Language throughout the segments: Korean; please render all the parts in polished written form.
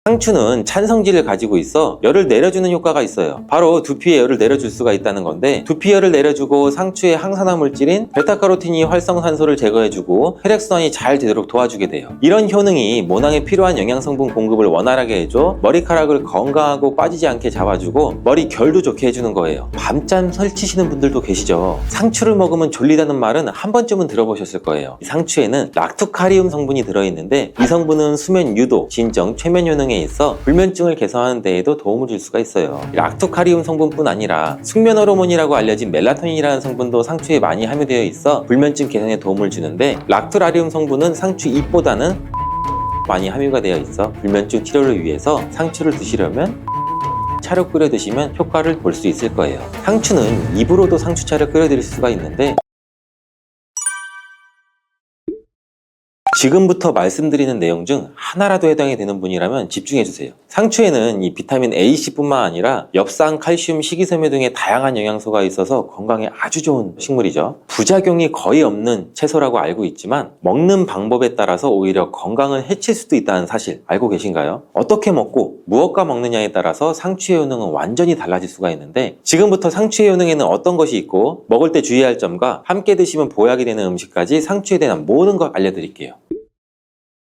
상추는 찬성질을 가지고 있어 열을 내려주는 효과가 있어요. 바로 두피에 열을 내려줄 수가 있다는 건데, 두피 열을 내려주고 상추의 항산화 물질인 베타카로틴이 활성산소를 제거해주고 혈액순환이 잘 되도록 도와주게 돼요. 이런 효능이 모낭에 필요한 영양성분 공급을 원활하게 해줘 머리카락을 건강하고 빠지지 않게 잡아주고 머리 결도 좋게 해주는 거예요. 밤잠 설치시는 분들도 계시죠. 상추를 먹으면 졸리다는 말은 한 번쯤은 들어보셨을 거예요. 상추에는 락투카리움 성분이 들어있는데, 이 성분은 수면 유도, 진정, 최면 효능에 있어 불면증을 개선하는 데에도 도움을 줄 수가 있어요. 락투카리움 성분뿐 아니라 숙면 호르몬이라고 알려진 멜라토닌이라는 성분도 상추에 많이 함유되어 있어 불면증 개선에 도움을 주는데, 락투라리움 성분은 상추 잎보다는 많이 함유가 되어 있어 불면증 치료를 위해서 상추를 드시려면 차로 끓여 드시면 효과를 볼 수 있을 거예요. 상추는 입으로도 상추차를 끓여 드릴 수가 있는데, 지금부터 말씀드리는 내용 중 하나라도 해당이 되는 분이라면 집중해주세요. 상추에는 이 비타민 AC뿐만 아니라 엽산, 칼슘, 식이섬유 등의 다양한 영양소가 있어서 건강에 아주 좋은 식물이죠. 부작용이 거의 없는 채소라고 알고 있지만 먹는 방법에 따라서 오히려 건강을 해칠 수도 있다는 사실 알고 계신가요? 어떻게 먹고 무엇과 먹느냐에 따라서 상추의 효능은 완전히 달라질 수가 있는데, 지금부터 상추의 효능에는 어떤 것이 있고 먹을 때 주의할 점과 함께 드시면 보약이 되는 음식까지 상추에 대한 모든 걸 알려드릴게요.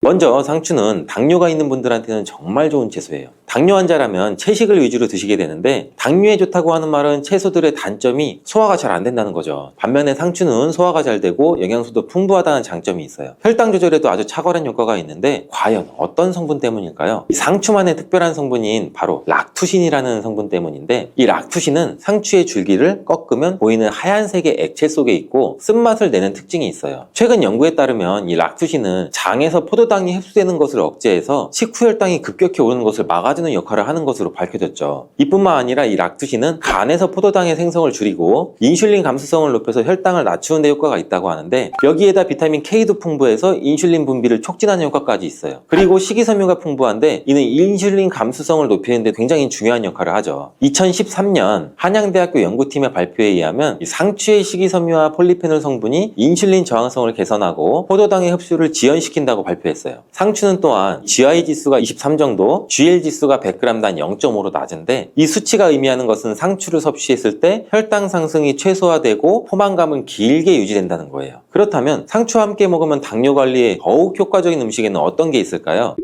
먼저 상추는 당뇨가 있는 분들한테는 정말 좋은 채소예요. 당뇨 환자라면 채식을 위주로 드시게 되는데, 당뇨에 좋다고 하는 말은 채소들의 단점이 소화가 잘 안 된다는 거죠. 반면에 상추는 소화가 잘 되고 영양소도 풍부하다는 장점이 있어요. 혈당 조절에도 아주 탁월한 효과가 있는데, 과연 어떤 성분 때문일까요? 이 상추만의 특별한 성분인 바로 락투신이라는 성분 때문인데, 이 락투신은 상추의 줄기를 꺾으면 보이는 하얀색의 액체 속에 있고 쓴맛을 내는 특징이 있어요. 최근 연구에 따르면 이 락투신은 장에서 포도당이 흡수되는 것을 억제해서 식후 혈당이 급격히 오르는 것을 막아주는 역할을 하는 것으로 밝혀졌죠. 이뿐만 아니라 이 락투신은 간에서 포도당의 생성을 줄이고 인슐린 감수성을 높여서 혈당을 낮추는 데 효과가 있다고 하는데, 여기에다 비타민 K도 풍부해서 인슐린 분비를 촉진하는 효과까지 있어요. 그리고 식이섬유가 풍부한데, 이는 인슐린 감수성을 높이는 데 굉장히 중요한 역할을 하죠. 2013년 한양대학교 연구팀의 발표에 의하면 상추의 식이섬유와 폴리페놀 성분이 인슐린 저항성을 개선하고 포도당의 흡수를 지연시킨다고 발표했어요. 상추는 또한 GI 지수가 23 정도, GL 지수가 100g당 0.5로 낮은데, 이 수치가 의미하는 것은 상추를 섭취했을 때 혈당 상승이 최소화되고 포만감은 길게 유지된다는 거예요. 그렇다면 상추와 함께 먹으면 당뇨 관리에 더욱 효과적인 음식에는 어떤 게 있을까요?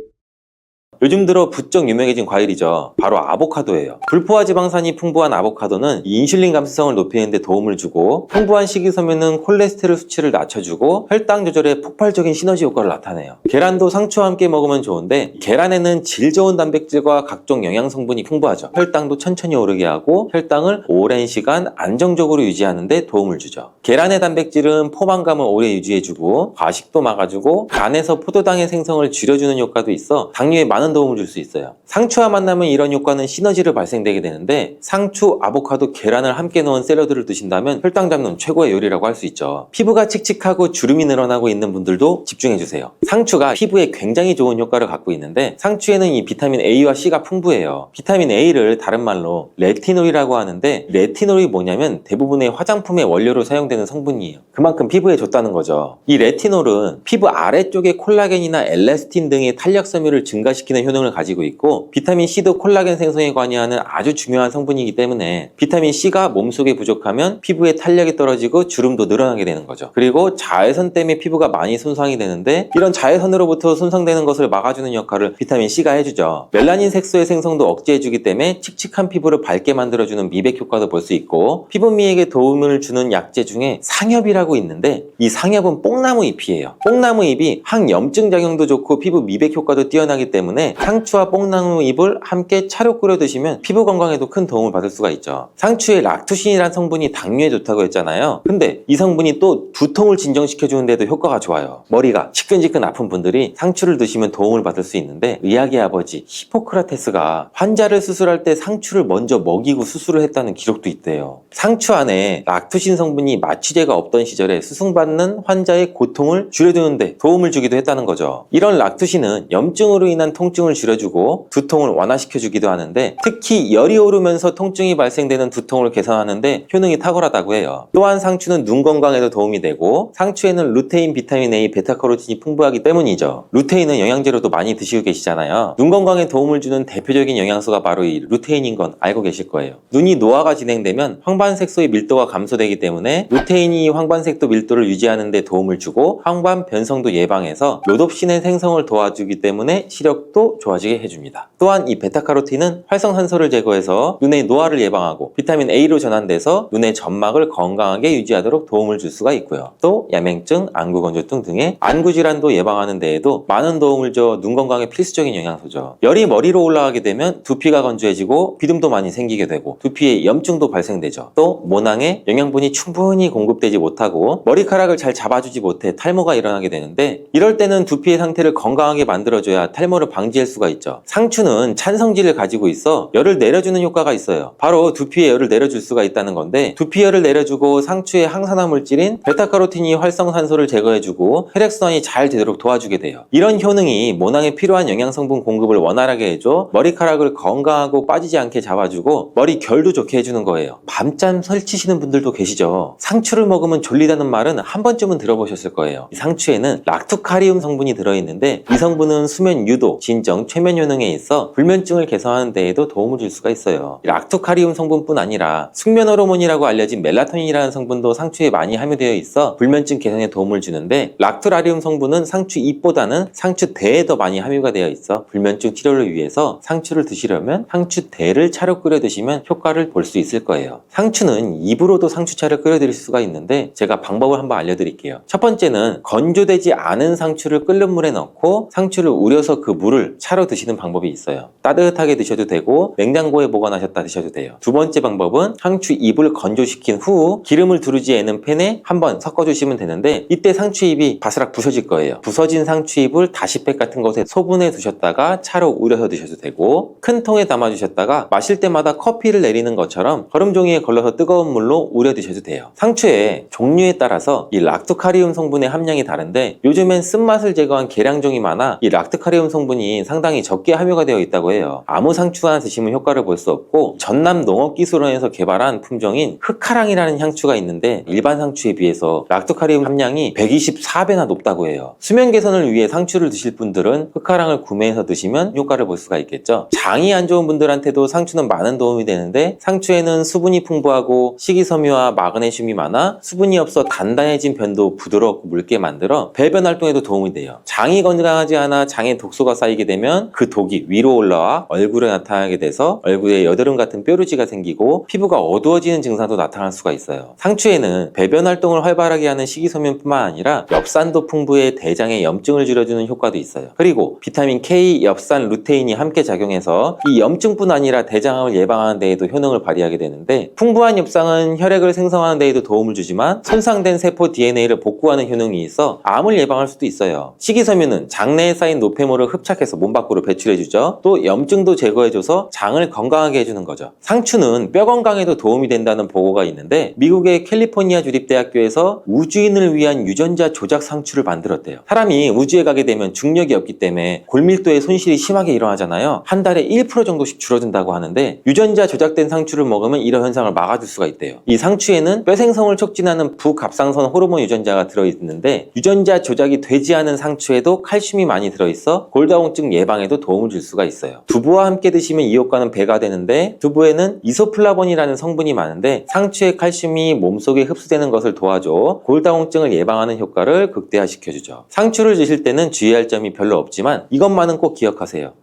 요즘 들어 부쩍 유명해진 과일이죠. 바로 아보카도예요. 불포화 지방산이 풍부한 아보카도는 인슐린 감수성을 높이는 데 도움을 주고, 풍부한 식이섬유는 콜레스테롤 수치를 낮춰주고 혈당 조절에 폭발적인 시너지 효과를 나타내요. 계란도 상추와 함께 먹으면 좋은데, 계란에는 질 좋은 단백질과 각종 영양 성분이 풍부하죠. 혈당도 천천히 오르게 하고 혈당을 오랜 시간 안정적으로 유지하는 데 도움을 주죠. 계란의 단백질은 포만감을 오래 유지해주고 과식도 막아주고 간에서 포도당의 생성을 줄여주는 효과도 있어 당뇨에 많은 도움을 줄 수 있어요. 상추와 만나면 이런 효과는 시너지를 발생되게 되는데, 상추, 아보카도, 계란을 함께 넣은 샐러드를 드신다면 혈당 잡는 최고의 요리라고 할 수 있죠. 피부가 칙칙하고 주름이 늘어나고 있는 분들도 집중해주세요. 상추가 피부에 굉장히 좋은 효과를 갖고 있는데, 상추에는 이 비타민 A와 C가 풍부해요. 비타민 A를 다른 말로 레티놀이라고 하는데, 레티놀이 뭐냐면 대부분의 화장품의 원료로 사용되는 성분이에요. 그만큼 피부에 좋다는 거죠. 이 레티놀은 피부 아래쪽에 콜라겐이나 엘라스틴 등의 탄력섬유를 증가시키는 효능을 가지고 있고, 비타민 C도 콜라겐 생성에 관여하는 아주 중요한 성분이기 때문에 비타민 C가 몸속에 부족하면 피부의 탄력이 떨어지고 주름도 늘어나게 되는 거죠. 그리고 자외선 때문에 피부가 많이 손상이 되는데, 이런 자외선으로부터 손상되는 것을 막아주는 역할을 비타민 C가 해주죠. 멜라닌 색소의 생성도 억제해주기 때문에 칙칙한 피부를 밝게 만들어주는 미백 효과도 볼 수 있고, 피부 미백에 도움을 주는 약재 중에 상엽이라고 있는데, 이 상엽은 뽕나무 잎이에요. 뽕나무 잎이 항염증 작용도 좋고 피부 미백 효과도 뛰어나기 때문에 상추와 뽕나무 잎을 함께 차로 끓여 드시면 피부 건강에도 큰 도움을 받을 수가 있죠. 상추에 락투신이라는 성분이 당뇨에 좋다고 했잖아요. 근데 이 성분이 또 두통을 진정시켜주는 데도 효과가 좋아요. 머리가 지끈지끈 아픈 분들이 상추를 드시면 도움을 받을 수 있는데, 의학의 아버지 히포크라테스가 환자를 수술할 때 상추를 먼저 먹이고 수술을 했다는 기록도 있대요. 상추 안에 락투신 성분이 마취제가 없던 시절에 수술받는 환자의 고통을 줄여주는 데 도움을 주기도 했다는 거죠. 이런 락투신은 염증으로 인한 통증 통증을 줄여주고 두통을 완화시켜주기도 하는데, 특히 열이 오르면서 통증이 발생되는 두통을 개선하는데 효능이 탁월하다고 해요. 또한 상추는 눈 건강에도 도움이 되고, 상추에는 루테인, 비타민 A, 베타카로틴이 풍부하기 때문이죠. 루테인은 영양제로도 많이 드시고 계시잖아요. 눈 건강에 도움을 주는 대표적인 영양소가 바로 이 루테인인 건 알고 계실 거예요. 눈이 노화가 진행되면 황반색소의 밀도가 감소되기 때문에 루테인이 황반색소 밀도를 유지하는 데 도움을 주고, 황반 변성도 예방해서 로놉신의 생성을 도와주기 때문에 시력도 좋아지게 해줍니다. 또한 이 베타카로틴은 활성산소를 제거해서 눈의 노화를 예방하고, 비타민 A로 전환돼서 눈의 점막을 건강하게 유지하도록 도움을 줄 수가 있고요. 또 야맹증, 안구건조증 등의 안구질환도 예방하는 데에도 많은 도움을 줘 눈 건강에 필수적인 영양소죠. 열이 머리로 올라가게 되면 두피가 건조해지고 비듬도 많이 생기게 되고 두피에 염증도 발생되죠. 또 모낭에 영양분이 충분히 공급되지 못하고 머리카락을 잘 잡아주지 못해 탈모가 일어나게 되는데, 이럴 때는 두피의 상태를 건강하게 만들어줘야 탈모를 방지할 수가 있죠. 상추는 찬성질을 가지고 있어 열을 내려주는 효과가 있어요. 바로 두피에 열을 내려줄 수가 있다는 건데, 두피열을 내려주고 상추의 항산화 물질인 베타카로틴이 활성산소를 제거해주고 혈액순환이 잘 되도록 도와주게 돼요. 이런 효능이 모낭에 필요한 영양성분 공급을 원활하게 해줘 머리카락을 건강하고 빠지지 않게 잡아주고 머리 결도 좋게 해주는 거예요. 밤잠 설치시는 분들도 계시죠. 상추를 먹으면 졸리다는 말은 한 번쯤은 들어보셨을 거예요. 이 상추에는 락토카리움 성분이 들어있는데, 이 성분은 수면 유도, 진정, 최면 효능에 있어 불면증을 개선하는 데에도 도움을 줄 수가 있어요. 락토카리움 성분뿐 아니라 숙면 호르몬이라고 알려진 멜라토닌이라는 성분도 상추에 많이 함유되어 있어 불면증 개선에 도움을 주는데, 락토라리움 성분은 상추 잎보다는 상추 대에 더 많이 함유가 되어 있어 불면증 치료를 위해서 상추를 드시려면 상추 대를 차로 끓여 드시면 효과를 볼 수 있을 거예요. 상추는 입으로도 상추차를 끓여 드릴 수가 있는데, 제가 방법을 한번 알려드릴게요. 첫 번째는 건조되지 않은 상추를 끓는 물에 넣고 상추를 우려서 그 물을 차로 드시는 방법이 있어요. 따뜻하게 드셔도 되고 냉장고에 보관하셨다 드셔도 돼요. 두 번째 방법은 상추 잎을 건조시킨 후 기름을 두르지 않은 팬에 한번 섞어주시면 되는데, 이때 상추잎이 바스락 부서질 거예요. 부서진 상추잎을 다시팩 같은 것에 소분해 두셨다가 차로 우려서 드셔도 되고, 큰 통에 담아 주셨다가 마실 때마다 커피를 내리는 것처럼 거름 종이에 걸러서 뜨거운 물로 우려 드셔도 돼요. 상추의 종류에 따라서 이 락토카리움 성분의 함량이 다른데, 요즘엔 쓴맛을 제거한 계량종이 많아 이 락토카리움 성분이 상당히 적게 함유가 되어 있다고 해요. 아무 상추 하나 드시면 효과를 볼 수 없고, 전남 농업기술원에서 개발한 품종인 흑카랑이라는 향추가 있는데, 일반 상추에 비해서 락토카리움 함량이 124배나 높다고 해요. 수면 개선을 위해 상추를 드실 분들은 흑카랑을 구매해서 드시면 효과를 볼 수가 있겠죠. 장이 안 좋은 분들한테도 상추는 많은 도움이 되는데, 상추에는 수분이 풍부하고 식이섬유와 마그네슘이 많아 수분이 없어 단단해진 변도 부드럽고 묽게 만들어 배변 활동에도 도움이 돼요. 장이 건강하지 않아 장에 독소가 쌓이게 되면 그 독이 위로 올라와 얼굴에 나타나게 돼서 얼굴에 여드름 같은 뾰루지가 생기고 피부가 어두워지는 증상도 나타날 수가 있어요. 상추에는 배변 활동을 활발하게 하는 식이섬유뿐만 아니라 엽산도 풍부해 대장의 염증을 줄여주는 효과도 있어요. 그리고 비타민 K, 엽산, 루테인이 함께 작용해서 이 염증뿐 아니라 대장암을 예방하는 데에도 효능을 발휘하게 되는데, 풍부한 엽산은 혈액을 생성하는 데에도 도움을 주지만 손상된 세포 DNA를 복구하는 효능이 있어 암을 예방할 수도 있어요. 식이섬유는 장내에 쌓인 노폐물을 흡착해서 몸 밖으로 배출해주죠. 또 염증도 제거해줘서 장을 건강하게 해주는 거죠. 상추는 뼈 건강에도 도움이 된다는 보고가 있는데, 미국의 캘리포니아 주립대학교에서 우주인을 위한 유전자 조작 상추를 만들었대요. 사람이 우주에 가게 되면 중력이 없기 때문에 골밀도의 손실이 심하게 일어나잖아요. 한 달에 1% 정도씩 줄어든다고 하는데, 유전자 조작된 상추를 먹으면 이런 현상을 막아줄 수가 있대요. 이 상추에는 뼈 생성을 촉진하는 부갑상선 호르몬 유전자가 들어있는데, 유전자 조작이 되지 않은 상추에도 칼슘이 많이 들어있어 골다공증 예방에도 도움을 줄 수가 있어요. 두부와 함께 드시면 이 효과는 배가 되는데, 두부에는 이소플라본이라는 성분이 많은데 상추의 칼슘이 몸속에 흡수되는 것을 도와줘 골다공증을 예방하는 효과를 극대화시켜주죠. 상추를 드실 때는 주의할 점이 별로 없지만 이것만은 꼭 기억하세요.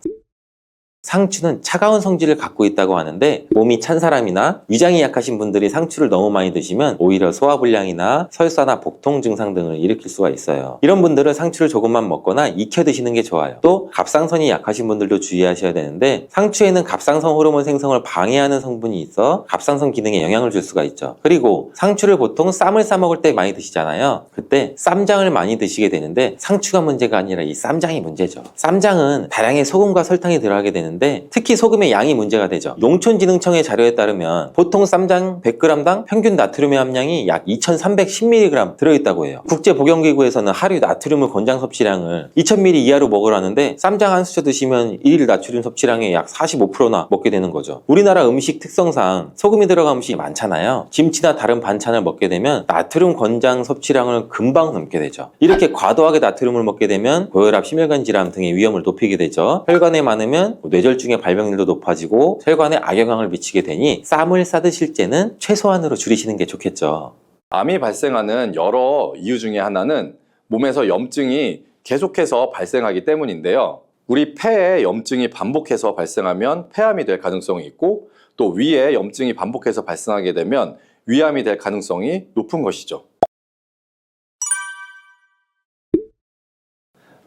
상추는 차가운 성질을 갖고 있다고 하는데, 몸이 찬 사람이나 위장이 약하신 분들이 상추를 너무 많이 드시면 오히려 소화불량이나 설사나 복통 증상 등을 일으킬 수가 있어요. 이런 분들은 상추를 조금만 먹거나 익혀 드시는 게 좋아요. 또 갑상선이 약하신 분들도 주의하셔야 되는데, 상추에는 갑상선 호르몬 생성을 방해하는 성분이 있어 갑상선 기능에 영향을 줄 수가 있죠. 그리고 상추를 보통 쌈을 싸 먹을 때 많이 드시잖아요. 그때 쌈장을 많이 드시게 되는데, 상추가 문제가 아니라 이 쌈장이 문제죠. 쌈장은 다량의 소금과 설탕이 들어가게 되는 되는데 특히 소금의 양이 문제가 되죠. 농촌진흥청의 자료에 따르면 보통 쌈장 100g당 평균 나트륨의 함량이 약 2310mg 들어있다고 해요. 국제보건기구에서는 하루 나트륨 권장 섭취량을 2000ml 이하로 먹으라는데 쌈장 한 수저 드시면 1일 나트륨 섭취량의 약 45%나 먹게 되는 거죠. 우리나라 음식 특성상 소금이 들어간 음식이 많잖아요. 김치나 다른 반찬을 먹게 되면 나트륨 권장 섭취량을 금방 넘게 되죠. 이렇게 과도하게 나트륨을 먹게 되면 고혈압, 심혈관 질환 등의 위험을 높이게 되죠. 혈관에 많으면 뇌졸중의 발병률도 높아지고 혈관에 악영향을 미치게 되니 쌈을 싸드실 때는 최소한으로 줄이시는 게 좋겠죠. 암이 발생하는 여러 이유 중에 하나는 몸에서 염증이 계속해서 발생하기 때문인데요. 우리 폐에 염증이 반복해서 발생하면 폐암이 될 가능성이 있고 또 위에 염증이 반복해서 발생하게 되면 위암이 될 가능성이 높은 것이죠.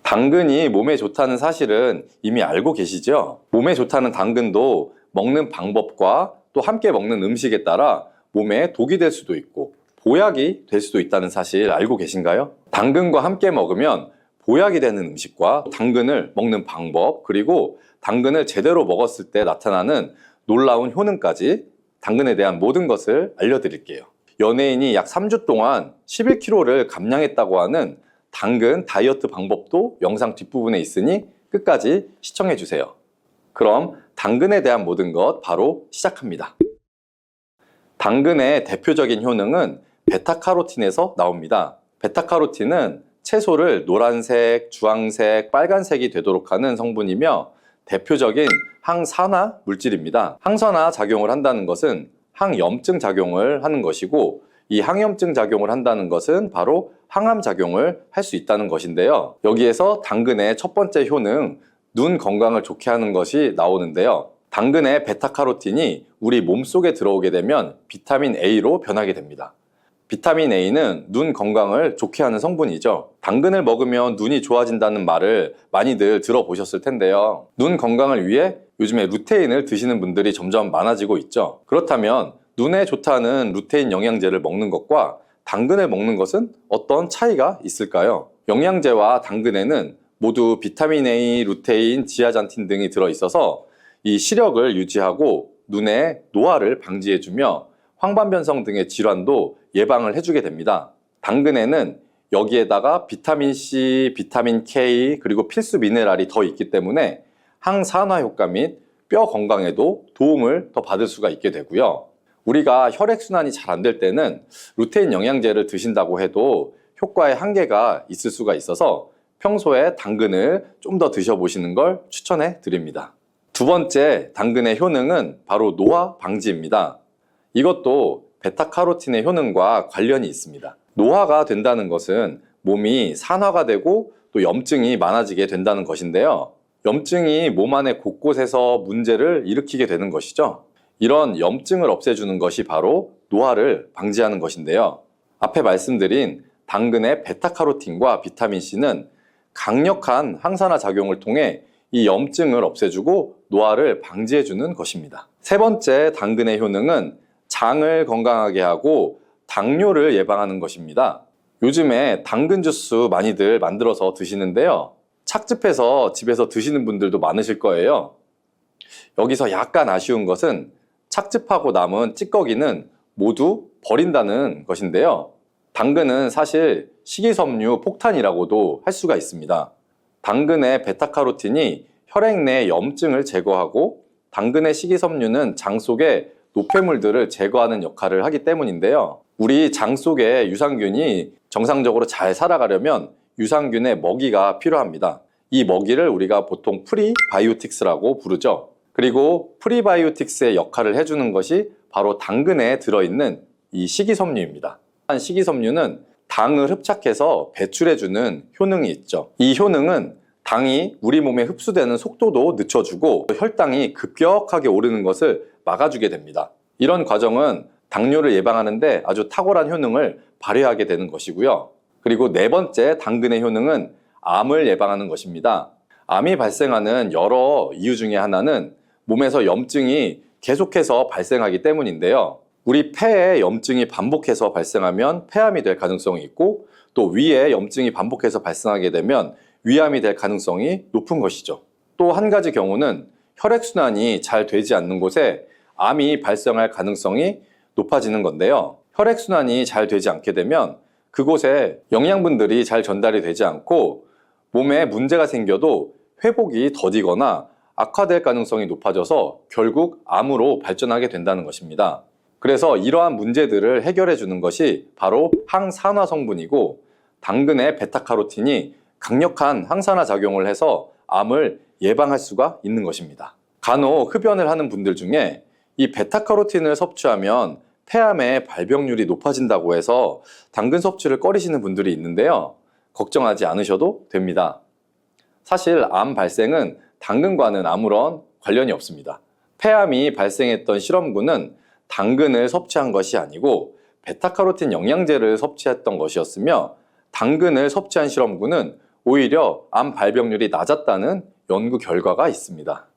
당근이 몸에 좋다는 사실은 이미 알고 계시죠? 몸에 좋다는 당근도 먹는 방법과 또 함께 먹는 음식에 따라 몸에 독이 될 수도 있고 보약이 될 수도 있다는 사실 알고 계신가요? 당근과 함께 먹으면 보약이 되는 음식과 당근을 먹는 방법, 그리고 당근을 제대로 먹었을 때 나타나는 놀라운 효능까지 당근에 대한 모든 것을 알려드릴게요. 연예인이 약 3주 동안 11kg를 감량했다고 하는 당근 다이어트 방법도 영상 뒷부분에 있으니 끝까지 시청해주세요. 그럼 당근에 대한 모든 것 바로 시작합니다. 당근의 대표적인 효능은 베타카로틴에서 나옵니다. 베타카로틴은 채소를 노란색, 주황색, 빨간색이 되도록 하는 성분이며 대표적인 항산화 물질입니다. 항산화 작용을 한다는 것은 항염증 작용을 하는 것이고 이 항염증 작용을 한다는 것은 바로 항암 작용을 할 수 있다는 것인데요. 여기에서 당근의 첫 번째 효능, 눈 건강을 좋게 하는 것이 나오는데요. 당근의 베타카로틴이 우리 몸속에 들어오게 되면 비타민 A로 변하게 됩니다. 비타민 A는 눈 건강을 좋게 하는 성분이죠. 당근을 먹으면 눈이 좋아진다는 말을 많이들 들어보셨을 텐데요. 눈 건강을 위해 요즘에 루테인을 드시는 분들이 점점 많아지고 있죠. 그렇다면 눈에 좋다는 루테인 영양제를 먹는 것과 당근을 먹는 것은 어떤 차이가 있을까요? 영양제와 당근에는 모두 비타민 A, 루테인, 지아잔틴 등이 들어있어서 이 시력을 유지하고 눈의 노화를 방지해주며 황반변성 등의 질환도 예방을 해주게 됩니다. 당근에는 여기에다가 비타민 C, 비타민 K, 그리고 필수 미네랄이 더 있기 때문에 항산화 효과 및 뼈 건강에도 도움을 더 받을 수가 있게 되고요. 우리가 혈액순환이 잘 안 될 때는 루테인 영양제를 드신다고 해도 효과에 한계가 있을 수가 있어서 평소에 당근을 좀 더 드셔보시는 걸 추천해 드립니다. 두 번째 당근의 효능은 바로 노화 방지입니다. 이것도 베타카로틴의 효능과 관련이 있습니다. 노화가 된다는 것은 몸이 산화가 되고 또 염증이 많아지게 된다는 것인데요. 염증이 몸 안에 곳곳에서 문제를 일으키게 되는 것이죠. 이런 염증을 없애주는 것이 바로 노화를 방지하는 것인데요. 앞에 말씀드린 당근의 베타카로틴과 비타민C는 강력한 항산화 작용을 통해 이 염증을 없애주고 노화를 방지해주는 것입니다. 세 번째 당근의 효능은 장을 건강하게 하고 당뇨를 예방하는 것입니다. 요즘에 당근 주스 많이들 만들어서 드시는데요. 착즙해서 집에서 드시는 분들도 많으실 거예요. 여기서 약간 아쉬운 것은 착즙하고 남은 찌꺼기는 모두 버린다는 것인데요. 당근은 사실 식이섬유 폭탄이라고도 할 수가 있습니다. 당근의 베타카로틴이 혈액 내 염증을 제거하고 당근의 식이섬유는 장 속에 노폐물들을 제거하는 역할을 하기 때문인데요. 우리 장 속에 유산균이 정상적으로 잘 살아가려면 유산균의 먹이가 필요합니다. 이 먹이를 우리가 보통 프리바이오틱스라고 부르죠. 그리고 프리바이오틱스의 역할을 해주는 것이 바로 당근에 들어있는 이 식이섬유입니다. 식이섬유는 당을 흡착해서 배출해주는 효능이 있죠. 이 효능은 당이 우리 몸에 흡수되는 속도도 늦춰주고 혈당이 급격하게 오르는 것을 막아주게 됩니다. 이런 과정은 당뇨를 예방하는데 아주 탁월한 효능을 발휘하게 되는 것이고요. 그리고 네 번째 당근의 효능은 암을 예방하는 것입니다. 암이 발생하는 여러 이유 중에 하나는 몸에서 염증이 계속해서 발생하기 때문인데요. 우리 폐에 염증이 반복해서 발생하면 폐암이 될 가능성이 있고 또 위에 염증이 반복해서 발생하게 되면 위암이 될 가능성이 높은 것이죠. 또 한 가지 경우는 혈액순환이 잘 되지 않는 곳에 암이 발생할 가능성이 높아지는 건데요. 혈액순환이 잘 되지 않게 되면 그곳에 영양분들이 잘 전달이 되지 않고 몸에 문제가 생겨도 회복이 더디거나 악화될 가능성이 높아져서 결국 암으로 발전하게 된다는 것입니다. 그래서 이러한 문제들을 해결해 주는 것이 바로 항산화 성분이고, 당근의 베타카로틴이 강력한 항산화 작용을 해서 암을 예방할 수가 있는 것입니다. 간혹 흡연을 하는 분들 중에 이 베타카로틴을 섭취하면 폐암의 발병률이 높아진다고 해서 당근 섭취를 꺼리시는 분들이 있는데요. 걱정하지 않으셔도 됩니다. 사실 암 발생은 당근과는 아무런 관련이 없습니다. 폐암이 발생했던 실험군은 당근을 섭취한 것이 아니고 베타카로틴 영양제를 섭취했던 것이었으며, 당근을 섭취한 실험군은 오히려 암 발병률이 낮았다는 연구 결과가 있습니다.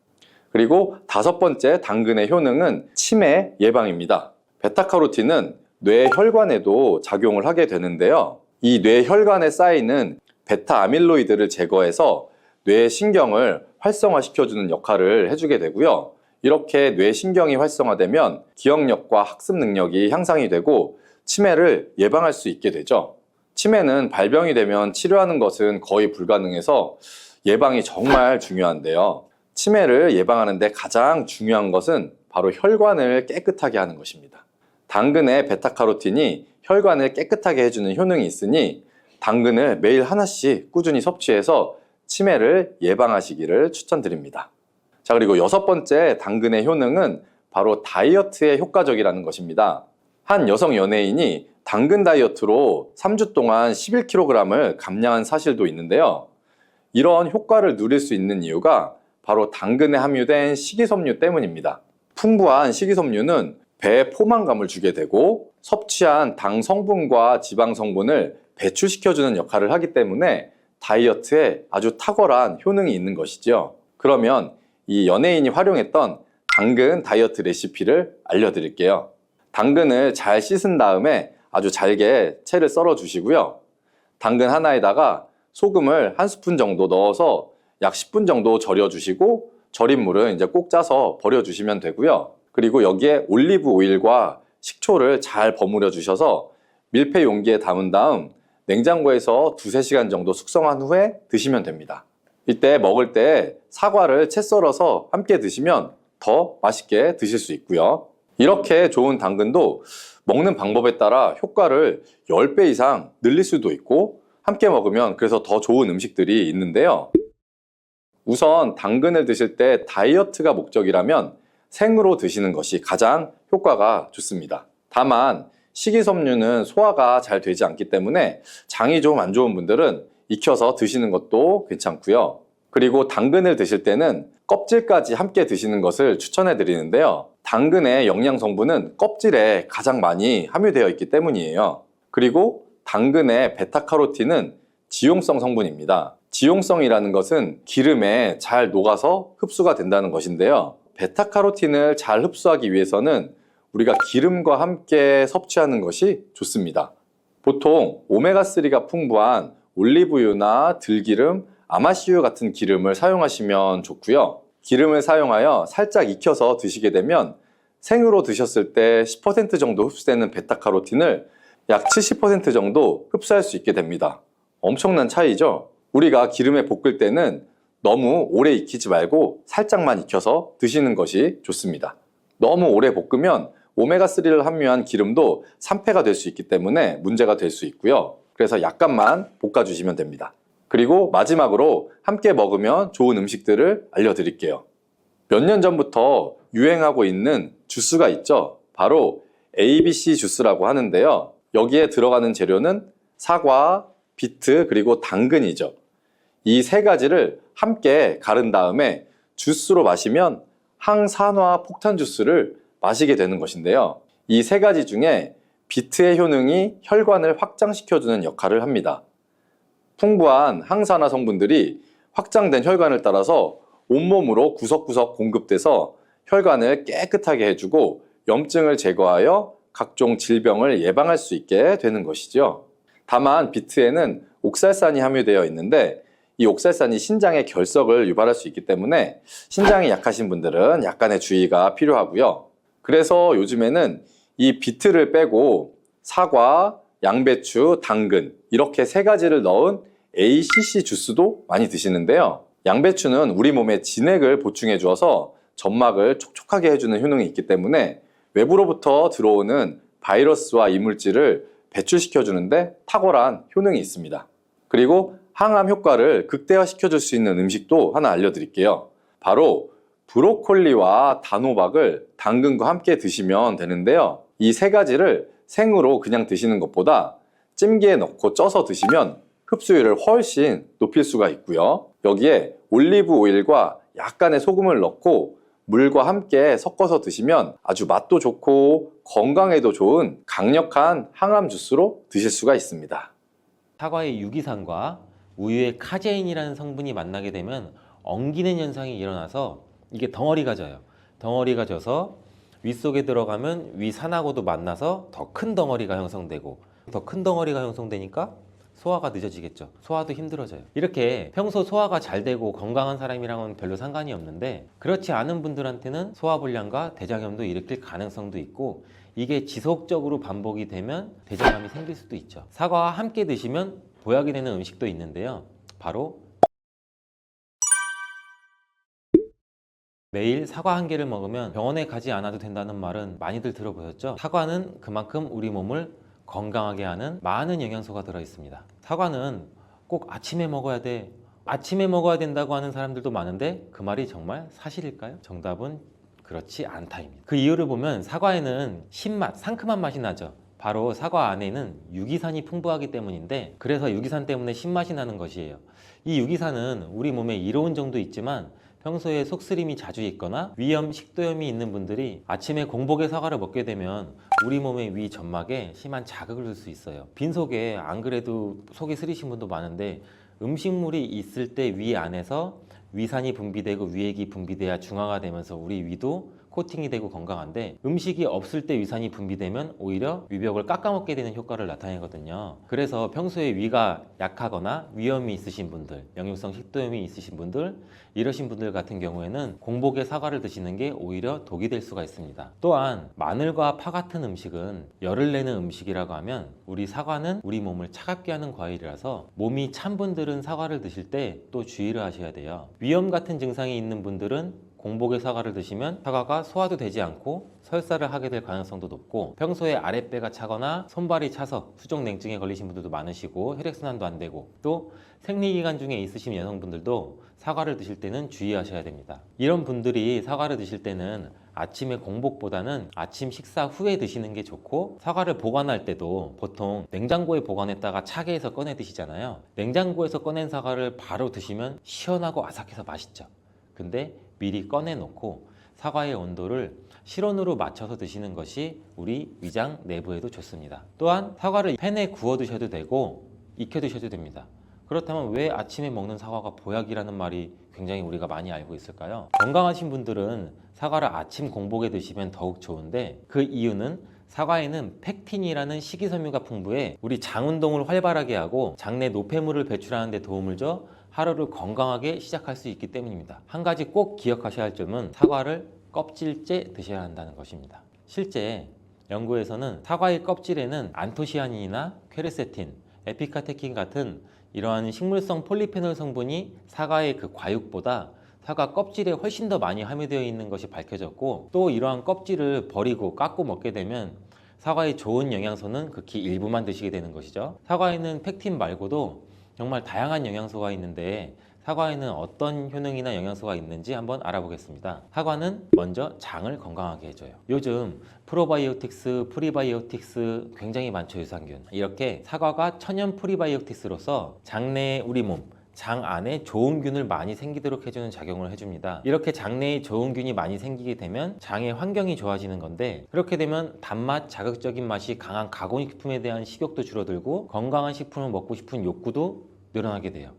그리고 5번째 당근의 효능은 치매 예방입니다. 베타카로틴은 뇌혈관에도 작용을 하게 되는데요. 이 뇌혈관에 쌓이는 베타 아밀로이드를 제거해서 뇌신경을 활성화시켜주는 역할을 해주게 되고요. 이렇게 뇌신경이 활성화되면 기억력과 학습 능력이 향상이 되고 치매를 예방할 수 있게 되죠. 치매는 발병이 되면 치료하는 것은 거의 불가능해서 예방이 정말 중요한데요. 치매를 예방하는 데 가장 중요한 것은 바로 혈관을 깨끗하게 하는 것입니다. 당근의 베타카로틴이 혈관을 깨끗하게 해주는 효능이 있으니 당근을 매일 하나씩 꾸준히 섭취해서 치매를 예방하시기를 추천드립니다. 자, 그리고 6번째 당근의 효능은 바로 다이어트에 효과적이라는 것입니다. 한 여성 연예인이 당근 다이어트로 3주 동안 11kg을 감량한 사실도 있는데요. 이런 효과를 누릴 수 있는 이유가 바로 당근에 함유된 식이섬유 때문입니다. 풍부한 식이섬유는 배에 포만감을 주게 되고 섭취한 당 성분과 지방 성분을 배출시켜주는 역할을 하기 때문에 다이어트에 아주 탁월한 효능이 있는 것이죠. 그러면 이 연예인이 활용했던 당근 다이어트 레시피를 알려드릴게요. 당근을 잘 씻은 다음에 아주 잘게 채를 썰어 주시고요. 당근 하나에다가 소금을 1스푼 정도 넣어서 약 10분 정도 절여 주시고, 절인 물은 이제 꼭 짜서 버려 주시면 되고요. 그리고 여기에 올리브 오일과 식초를 잘 버무려 주셔서 밀폐 용기에 담은 다음 냉장고에서 2~3시간 정도 숙성한 후에 드시면 됩니다. 이때 먹을 때 사과를 채 썰어서 함께 드시면 더 맛있게 드실 수 있고요. 이렇게 좋은 당근도 먹는 방법에 따라 효과를 10배 이상 늘릴 수도 있고, 함께 먹으면 그래서 더 좋은 음식들이 있는데요. 우선 당근을 드실 때 다이어트가 목적이라면 생으로 드시는 것이 가장 효과가 좋습니다. 다만 식이섬유는 소화가 잘 되지 않기 때문에 장이 좀 안 좋은 분들은 익혀서 드시는 것도 괜찮고요. 그리고 당근을 드실 때는 껍질까지 함께 드시는 것을 추천해 드리는데요. 당근의 영양 성분은 껍질에 가장 많이 함유되어 있기 때문이에요. 그리고 당근의 베타카로틴은 지용성 성분입니다. 지용성이라는 것은 기름에 잘 녹아서 흡수가 된다는 것인데요. 베타카로틴을 잘 흡수하기 위해서는 우리가 기름과 함께 섭취하는 것이 좋습니다. 보통 오메가3가 풍부한 올리브유나 들기름, 아마씨유 같은 기름을 사용하시면 좋고요. 기름을 사용하여 살짝 익혀서 드시게 되면 생으로 드셨을 때 10% 정도 흡수되는 베타카로틴을 약 70% 정도 흡수할 수 있게 됩니다. 엄청난 차이죠? 우리가 기름에 볶을 때는 너무 오래 익히지 말고 살짝만 익혀서 드시는 것이 좋습니다. 너무 오래 볶으면 오메가3를 함유한 기름도 산패가 될 수 있기 때문에 문제가 될 수 있고요. 그래서 약간만 볶아주시면 됩니다. 그리고 마지막으로 함께 먹으면 좋은 음식들을 알려드릴게요. 몇 년 전부터 유행하고 있는 주스가 있죠. 바로 ABC 주스라고 하는데요. 여기에 들어가는 재료는 사과, 비트, 그리고 당근이죠. 이 3가지를 함께 가른 다음에 주스로 마시면 항산화 폭탄 주스를 마시게 되는 것인데요. 이 3가지 중에 비트의 효능이 혈관을 확장시켜주는 역할을 합니다. 풍부한 항산화 성분들이 확장된 혈관을 따라서 온몸으로 구석구석 공급돼서 혈관을 깨끗하게 해주고 염증을 제거하여 각종 질병을 예방할 수 있게 되는 것이죠. 다만 비트에는 옥살산이 함유되어 있는데 이 옥살산이 신장의 결석을 유발할 수 있기 때문에 신장이 약하신 분들은 약간의 주의가 필요하고요. 그래서 요즘에는 이 비트를 빼고 사과, 양배추, 당근 이렇게 세 가지를 넣은 ACC 주스도 많이 드시는데요. 양배추는 우리 몸에 진액을 보충해 주어서 점막을 촉촉하게 해주는 효능이 있기 때문에 외부로부터 들어오는 바이러스와 이물질을 배출시켜 주는데 탁월한 효능이 있습니다. 그리고 항암 효과를 극대화시켜 줄 수 있는 음식도 하나 알려드릴게요. 바로 브로콜리와 단호박을 당근과 함께 드시면 되는데요. 이 세 가지를 생으로 그냥 드시는 것보다 찜기에 넣고 쪄서 드시면 흡수율을 훨씬 높일 수가 있고요. 여기에 올리브 오일과 약간의 소금을 넣고 물과 함께 섞어서 드시면 아주 맛도 좋고 건강에도 좋은 강력한 항암 주스로 드실 수가 있습니다. 사과의 유기산과 우유의 카제인이라는 성분이 만나게 되면 엉기는 현상이 일어나서 이게 덩어리가 져요. 덩어리가 져서 윗속에 들어가면 위산하고도 만나서 더 큰 덩어리가 형성되고, 더 큰 덩어리가 형성되니까 소화가 늦어지겠죠. 소화도 힘들어져요. 이렇게 평소 소화가 잘 되고 건강한 사람이랑은 별로 상관이 없는데, 그렇지 않은 분들한테는 소화불량과 대장염도 일으킬 가능성도 있고, 이게 지속적으로 반복이 되면 대장암이 생길 수도 있죠. 사과와 함께 드시면 보약이 되는 음식도 있는데요. 바로 매일 사과 한 개를 먹으면 병원에 가지 않아도 된다는 말은 많이들 들어보셨죠? 사과는 그만큼 우리 몸을 건강하게 하는 많은 영양소가 들어 있습니다. 사과는 꼭 아침에 먹어야 돼, 아침에 먹어야 된다고 하는 사람들도 많은데 그 말이 정말 사실일까요? 정답은 그렇지 않다입니다. 그 이유를 보면 사과에는 신맛, 상큼한 맛이 나죠. 바로 사과 안에는 유기산이 풍부하기 때문인데, 그래서 유기산 때문에 신맛이 나는 것이에요. 이 유기산은 우리 몸에 이로운 정도 있지만 평소에 속쓰림이 자주 있거나 위염, 식도염이 있는 분들이 아침에 공복에 사과를 먹게 되면 우리 몸의 위 점막에 심한 자극을 줄 수 있어요. 빈속에 안 그래도 속이 쓰리신 분도 많은데, 음식물이 있을 때 위 안에서 위산이 분비되고 위액이 분비돼야 중화가 되면서 우리 위도 코팅이 되고 건강한데, 음식이 없을 때 위산이 분비되면 오히려 위벽을 깎아먹게 되는 효과를 나타내거든요. 그래서 평소에 위가 약하거나 위염이 있으신 분들, 역류성 식도염이 있으신 분들, 이러신 분들 같은 경우에는 공복에 사과를 드시는 게 오히려 독이 될 수가 있습니다. 또한 마늘과 파 같은 음식은 열을 내는 음식이라고 하면, 우리 사과는 우리 몸을 차갑게 하는 과일이라서 몸이 찬 분들은 사과를 드실 때 또 주의를 하셔야 돼요. 위염 같은 증상이 있는 분들은 공복에 사과를 드시면 사과가 소화도 되지 않고 설사를 하게 될 가능성도 높고, 평소에 아랫배가 차거나 손발이 차서 수족냉증에 걸리신 분들도 많으시고 혈액순환도 안 되고, 또 생리기간 중에 있으신 여성분들도 사과를 드실 때는 주의하셔야 됩니다. 이런 분들이 사과를 드실 때는 아침에 공복보다는 아침 식사 후에 드시는 게 좋고, 사과를 보관할 때도 보통 냉장고에 보관했다가 차게 해서 꺼내 드시잖아요. 냉장고에서 꺼낸 사과를 바로 드시면 시원하고 아삭해서 맛있죠. 근데 미리 꺼내놓고 사과의 온도를 실온으로 맞춰서 드시는 것이 우리 위장 내부에도 좋습니다. 또한 사과를 팬에 구워 드셔도 되고 익혀 드셔도 됩니다. 그렇다면 왜 아침에 먹는 사과가 보약이라는 말이 굉장히 우리가 많이 알고 있을까요? 건강하신 분들은 사과를 아침 공복에 드시면 더욱 좋은데, 그 이유는 사과에는 펙틴이라는 식이섬유가 풍부해 우리 장 운동을 활발하게 하고 장내 노폐물을 배출하는 데 도움을 줘 하루를 건강하게 시작할 수 있기 때문입니다. 한 가지 꼭 기억하셔야 할 점은 사과를 껍질째 드셔야 한다는 것입니다. 실제 연구에서는 사과의 껍질에는 안토시아닌이나 퀘르세틴, 에피카테킨 같은 이러한 식물성 폴리페놀 성분이 사과의 그 과육보다 사과 껍질에 훨씬 더 많이 함유되어 있는 것이 밝혀졌고, 또 이러한 껍질을 버리고 깎고 먹게 되면 사과의 좋은 영양소는 극히 일부만 드시게 되는 것이죠. 사과에는 펙틴 말고도 정말 다양한 영양소가 있는데, 사과에는 어떤 효능이나 영양소가 있는지 한번 알아보겠습니다. 사과는 먼저 장을 건강하게 해줘요. 요즘 프로바이오틱스, 프리바이오틱스 굉장히 많죠, 유산균. 이렇게 사과가 천연 프리바이오틱스로서 장내 우리 몸, 장 안에 좋은 균을 많이 생기도록 해주는 작용을 해줍니다. 이렇게 장내에 좋은 균이 많이 생기게 되면 장의 환경이 좋아지는 건데, 그렇게 되면 단맛, 자극적인 맛이 강한 가공식품에 대한 식욕도 줄어들고 건강한 식품을 먹고 싶은 욕구도 늘어나게 돼요.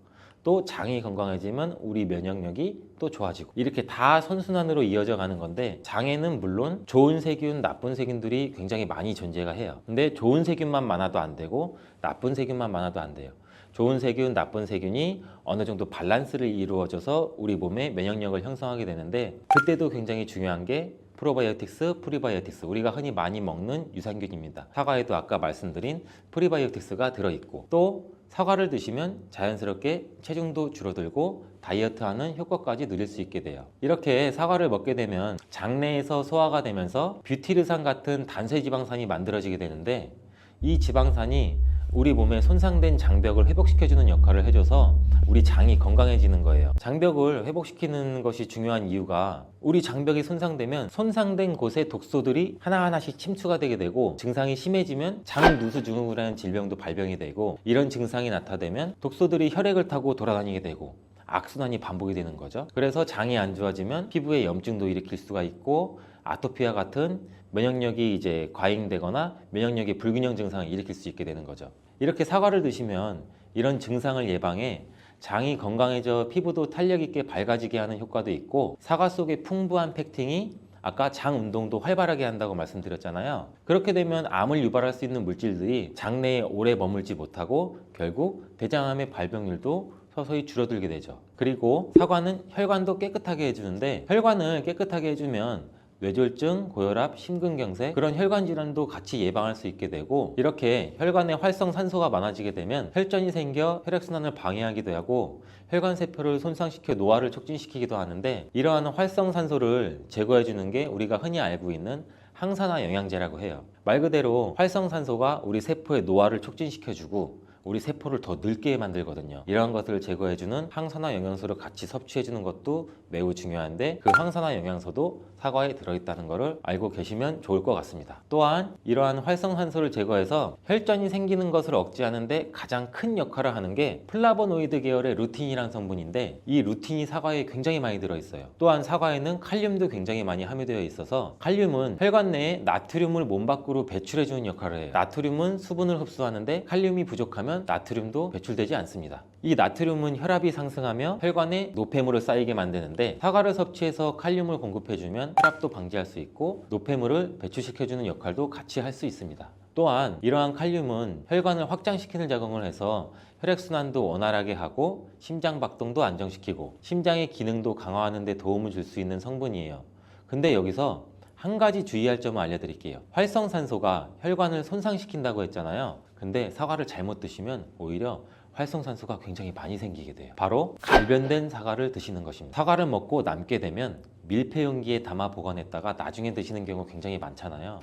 또 장이 건강해지면 우리 면역력이 또 좋아지고, 이렇게 다 선순환으로 이어져 가는 건데, 장에는 물론 좋은 세균, 나쁜 세균들이 굉장히 많이 존재가 해요. 근데 좋은 세균만 많아도 안 되고 나쁜 세균만 많아도 안 돼요. 좋은 세균, 나쁜 세균이 어느 정도 밸런스를 이루어져서 우리 몸의 면역력을 형성하게 되는데, 그때도 굉장히 중요한 게 프로바이오틱스, 프리바이오틱스, 우리가 흔히 많이 먹는 유산균입니다. 사과에도 아까 말씀드린 프리바이오틱스가 들어있고, 또 사과를 드시면 자연스럽게 체중도 줄어들고 다이어트하는 효과까지 누릴 수 있게 돼요. 이렇게 사과를 먹게 되면 장내에서 소화가 되면서 뷰티르산 같은 단쇄지방산이 만들어지게 되는데, 이 지방산이 우리 몸에 손상된 장벽을 회복시켜주는 역할을 해줘서 우리 장이 건강해지는 거예요. 장벽을 회복시키는 것이 중요한 이유가, 우리 장벽이 손상되면 손상된 곳에 독소들이 하나하나씩 침투가 되게 되고, 증상이 심해지면 장누수증후군이라는 질병도 발병이 되고, 이런 증상이 나타나면 독소들이 혈액을 타고 돌아다니게 되고 악순환이 반복이 되는 거죠. 그래서 장이 안 좋아지면 피부에 염증도 일으킬 수가 있고, 아토피와 같은 면역력이 이제 과잉되거나 면역력의 불균형 증상을 일으킬 수 있게 되는 거죠. 이렇게 사과를 드시면 이런 증상을 예방해 장이 건강해져 피부도 탄력 있게 밝아지게 하는 효과도 있고, 사과 속의 풍부한 펙틴이 아까 장 운동도 활발하게 한다고 말씀드렸잖아요. 그렇게 되면 암을 유발할 수 있는 물질들이 장내에 오래 머물지 못하고 결국 대장암의 발병률도 서서히 줄어들게 되죠. 그리고 사과는 혈관도 깨끗하게 해주는데, 혈관을 깨끗하게 해주면 뇌졸중, 고혈압, 심근경색, 그런 혈관 질환도 같이 예방할 수 있게 되고, 이렇게 혈관에 활성산소가 많아지게 되면 혈전이 생겨 혈액순환을 방해하기도 하고 혈관세포를 손상시켜 노화를 촉진시키기도 하는데, 이러한 활성산소를 제거해주는 게 우리가 흔히 알고 있는 항산화 영양제라고 해요. 말 그대로 활성산소가 우리 세포의 노화를 촉진시켜주고 우리 세포를 더 늙게 만들거든요. 이러한 것들을 제거해주는 항산화 영양소를 같이 섭취해주는 것도 매우 중요한데, 그 항산화 영양소도 사과에 들어있다는 것을 알고 계시면 좋을 것 같습니다. 또한 이러한 활성산소를 제거해서 혈전이 생기는 것을 억제하는 데 가장 큰 역할을 하는 게 플라보노이드 계열의 루틴이라는 성분인데, 이 루틴이 사과에 굉장히 많이 들어있어요. 또한 사과에는 칼륨도 굉장히 많이 함유되어 있어서, 칼륨은 혈관 내에 나트륨을 몸 밖으로 배출해주는 역할을 해요. 나트륨은 수분을 흡수하는데 칼륨이 부족하면 나트륨도 배출되지 않습니다. 이 나트륨은 혈압이 상승하며 혈관에 노폐물을 쌓이게 만드는데, 사과를 섭취해서 칼륨을 공급해주면 혈압도 방지할 수 있고 노폐물을 배출시켜주는 역할도 같이 할 수 있습니다. 또한 이러한 칼륨은 혈관을 확장시키는 작용을 해서 혈액순환도 원활하게 하고 심장박동도 안정시키고 심장의 기능도 강화하는 데 도움을 줄 수 있는 성분이에요. 근데 여기서 한 가지 주의할 점을 알려드릴게요. 활성산소가 혈관을 손상시킨다고 했잖아요. 근데 사과를 잘못 드시면 오히려 활성산소가 굉장히 많이 생기게 돼요. 바로 갈변된 사과를 드시는 것입니다. 사과를 먹고 남게 되면 밀폐 용기에 담아 보관했다가 나중에 드시는 경우 굉장히 많잖아요.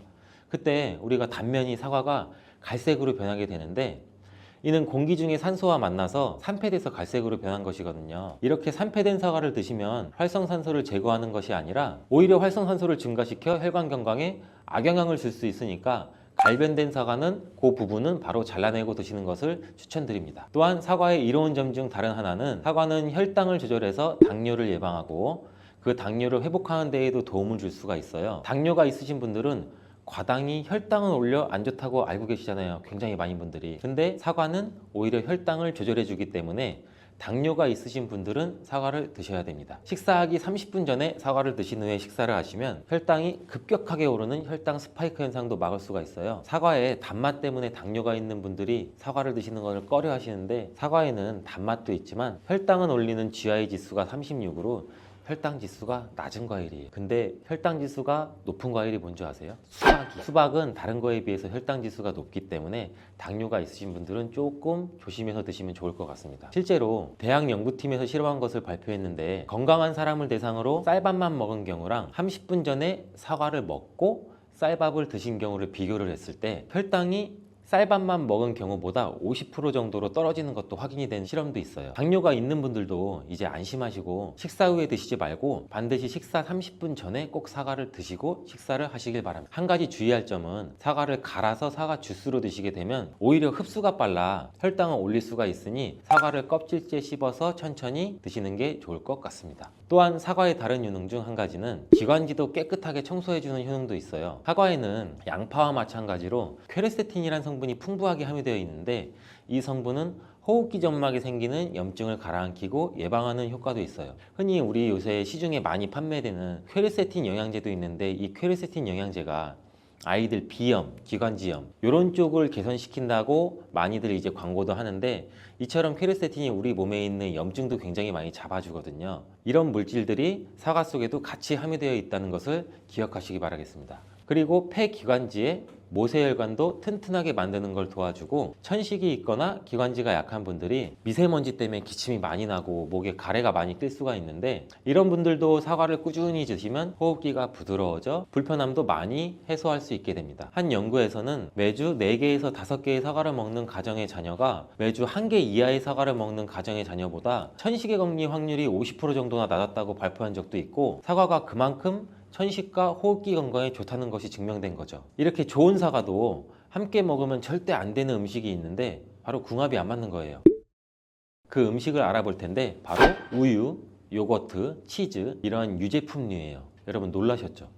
그때 우리가 단면이 사과가 갈색으로 변하게 되는데, 이는 공기 중에 산소와 만나서 산패돼서 갈색으로 변한 것이거든요. 이렇게 산패된 사과를 드시면 활성산소를 제거하는 것이 아니라 오히려 활성산소를 증가시켜 혈관 건강에 악영향을 줄 수 있으니까, 갈변된 사과는 그 부분은 바로 잘라내고 드시는 것을 추천드립니다. 또한 사과의 이로운 점 중 다른 하나는, 사과는 혈당을 조절해서 당뇨를 예방하고 그 당뇨를 회복하는 데에도 도움을 줄 수가 있어요. 당뇨가 있으신 분들은 과당이 혈당을 올려 안 좋다고 알고 계시잖아요. 굉장히 많은 분들이. 근데 사과는 오히려 혈당을 조절해 주기 때문에 당뇨가 있으신 분들은 사과를 드셔야 됩니다. 식사하기 30분 전에 사과를 드신 후에 식사를 하시면 혈당이 급격하게 오르는 혈당 스파이크 현상도 막을 수가 있어요. 사과에 단맛 때문에 당뇨가 있는 분들이 사과를 드시는 것을 꺼려 하시는데, 사과에는 단맛도 있지만 혈당은 올리는 GI 지수가 36으로 혈당 지수가 낮은 과일이에요. 근데 혈당 지수가 높은 과일이 뭔지 아세요? 수박은 다른 거에 비해서 혈당 지수가 높기 때문에 당뇨가 있으신 분들은 조금 조심해서 드시면 좋을 것 같습니다. 실제로 대학 연구팀에서 실험한 것을 발표했는데, 건강한 사람을 대상으로 쌀밥만 먹은 경우랑 30분 전에 사과를 먹고 쌀밥을 드신 경우를 비교를 했을 때 혈당이 쌀밥만 먹은 경우보다 50% 정도로 떨어지는 것도 확인이 된 실험도 있어요. 당뇨가 있는 분들도 이제 안심하시고 식사 후에 드시지 말고 반드시 식사 30분 전에 꼭 사과를 드시고 식사를 하시길 바랍니다. 한 가지 주의할 점은, 사과를 갈아서 사과 주스로 드시게 되면 오히려 흡수가 빨라 혈당을 올릴 수가 있으니 사과를 껍질째 씹어서 천천히 드시는 게 좋을 것 같습니다. 또한 사과의 다른 효능 중 한 가지는 기관지도 깨끗하게 청소해주는 효능도 있어요. 사과에는 양파와 마찬가지로 퀘르세틴이라는 성분이 풍부하게 함유되어 있는데, 이 성분은 호흡기 점막에 생기는 염증을 가라앉히고 예방하는 효과도 있어요. 흔히 우리 요새 시중에 많이 판매되는 퀘르세틴 영양제도 있는데, 이 퀘르세틴 영양제가 아이들 비염, 기관지염 이런 쪽을 개선시킨다고 많이들 이제 광고도 하는데 이처럼 퀘르세틴이 우리 몸에 있는 염증도 굉장히 많이 잡아주거든요. 이런 물질들이 사과 속에도 같이 함유되어 있다는 것을 기억하시기 바라겠습니다. 그리고 폐기관지에 모세혈관도 튼튼하게 만드는 걸 도와주고 천식이 있거나 기관지가 약한 분들이 미세먼지 때문에 기침이 많이 나고 목에 가래가 많이 낄 수가 있는데 이런 분들도 사과를 꾸준히 드시면 호흡기가 부드러워져 불편함도 많이 해소할 수 있게 됩니다. 한 연구에서는 매주 4개에서 5개의 사과를 먹는 가정의 자녀가 매주 1개 이하의 사과를 먹는 가정의 자녀보다 천식에 걸릴 확률이 50% 정도나 낮았다고 발표한 적도 있고 사과가 그만큼 천식과 호흡기 건강에 좋다는 것이 증명된 거죠. 이렇게 좋은 사과도 함께 먹으면 절대 안 되는 음식이 있는데 바로 궁합이 안 맞는 거예요. 그 음식을 알아볼 텐데 바로 우유, 요거트, 치즈 이런 유제품류예요. 여러분 놀라셨죠?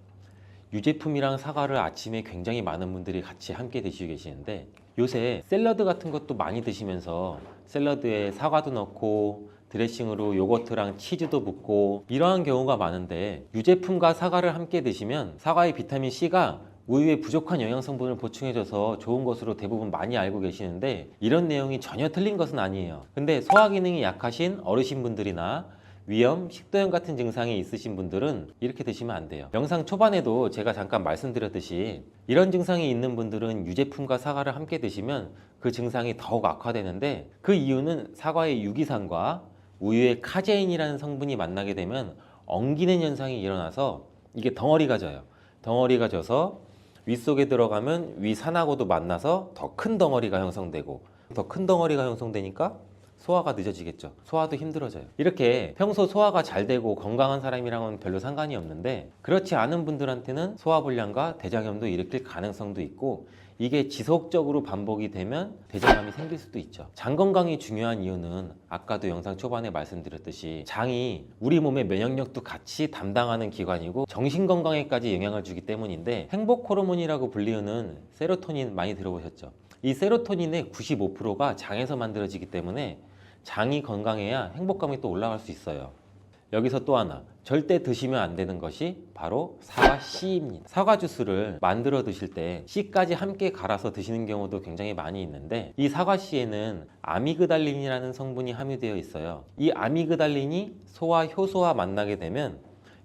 유제품이랑 사과를 아침에 굉장히 많은 분들이 같이 함께 드시고 계시는데 요새 샐러드 같은 것도 많이 드시면서 샐러드에 사과도 넣고 드레싱으로 요거트랑 치즈도 붓고 이러한 경우가 많은데 유제품과 사과를 함께 드시면 사과의 비타민C가 우유에 부족한 영양 성분을 보충해줘서 좋은 것으로 대부분 많이 알고 계시는데 이런 내용이 전혀 틀린 것은 아니에요. 근데 소화 기능이 약하신 어르신분들이나 위염, 식도염 같은 증상이 있으신 분들은 이렇게 드시면 안 돼요. 영상 초반에도 제가 잠깐 말씀드렸듯이 이런 증상이 있는 분들은 유제품과 사과를 함께 드시면 그 증상이 더욱 악화되는데 그 이유는 사과의 유기산과 우유의 카제인이라는 성분이 만나게 되면 엉기는 현상이 일어나서 이게 덩어리가 져요. 덩어리가 져서 윗속에 들어가면 위산하고도 만나서 더 큰 덩어리가 형성되고 더 큰 덩어리가 형성되니까 소화가 늦어지겠죠. 소화도 힘들어져요. 이렇게 평소 소화가 잘 되고 건강한 사람이랑은 별로 상관이 없는데 그렇지 않은 분들한테는 소화불량과 대장염도 일으킬 가능성도 있고 이게 지속적으로 반복이 되면 대장암이 생길 수도 있죠. 장 건강이 중요한 이유는 아까도 영상 초반에 말씀드렸듯이 장이 우리 몸의 면역력도 같이 담당하는 기관이고 정신 건강에까지 영향을 주기 때문인데 행복 호르몬이라고 불리우는 세로토닌 많이 들어보셨죠? 이 세로토닌의 95%가 장에서 만들어지기 때문에 장이 건강해야 행복감이 또 올라갈 수 있어요. 여기서 또 하나 절대 드시면 안 되는 것이 바로 사과 씨입니다. 사과 주스를 만들어 드실 때 씨까지 함께 갈아서 드시는 경우도 굉장히 많이 있는데 이 사과 씨에는 아미그달린이라는 성분이 함유되어 있어요. 이 아미그달린이 소와 효소와 만나게 되면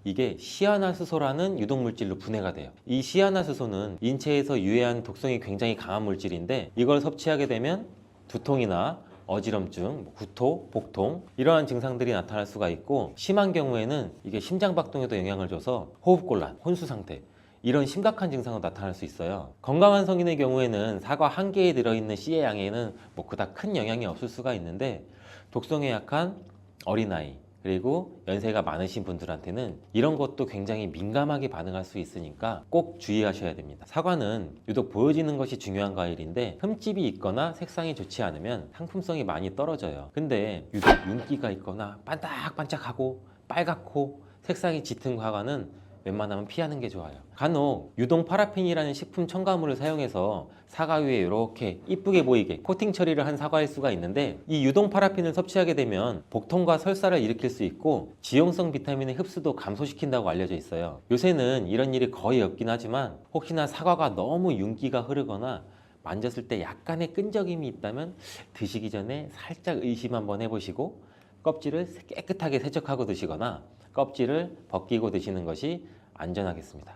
이게 시아나수소라는 유독물질로 분해가 돼요. 이 시아나수소는 인체에서 유해한 독성이 굉장히 강한 물질인데 이걸 섭취하게 되면 두통이나 어지럼증, 구토, 복통 이러한 증상들이 나타날 수가 있고 심한 경우에는 이게 심장박동에도 영향을 줘서 호흡곤란, 혼수상태 이런 심각한 증상으로 나타날 수 있어요. 건강한 성인의 경우에는 사과 한 개에 들어있는 씨의 양에는 뭐 그닥 큰 영향이 없을 수가 있는데 독성에 약한 어린아이 그리고 연세가 많으신 분들한테는 이런 것도 굉장히 민감하게 반응할 수 있으니까 꼭 주의하셔야 됩니다. 사과는 유독 보여지는 것이 중요한 과일인데 흠집이 있거나 색상이 좋지 않으면 상품성이 많이 떨어져요. 근데 유독 윤기가 있거나 반짝반짝하고 빨갛고 색상이 짙은 사과는 웬만하면 피하는 게 좋아요. 간혹 유동 파라핀이라는 식품 첨가물을 사용해서 사과 위에 이렇게 이쁘게 보이게 코팅 처리를 한 사과일 수가 있는데 이 유동 파라핀을 섭취하게 되면 복통과 설사를 일으킬 수 있고 지용성 비타민의 흡수도 감소시킨다고 알려져 있어요. 요새는 이런 일이 거의 없긴 하지만 혹시나 사과가 너무 윤기가 흐르거나 만졌을 때 약간의 끈적임이 있다면 드시기 전에 살짝 의심 한번 해보시고 껍질을 깨끗하게 세척하고 드시거나 껍질을 벗기고 드시는 것이 안전하겠습니다.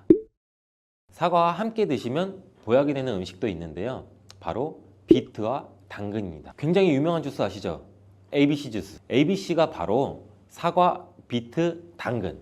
사과와 함께 드시면 보약이 되는 음식도 있는데요. 바로 비트와 당근입니다. 굉장히 유명한 주스 아시죠? ABC 주스. ABC가 바로 사과, 비트, 당근.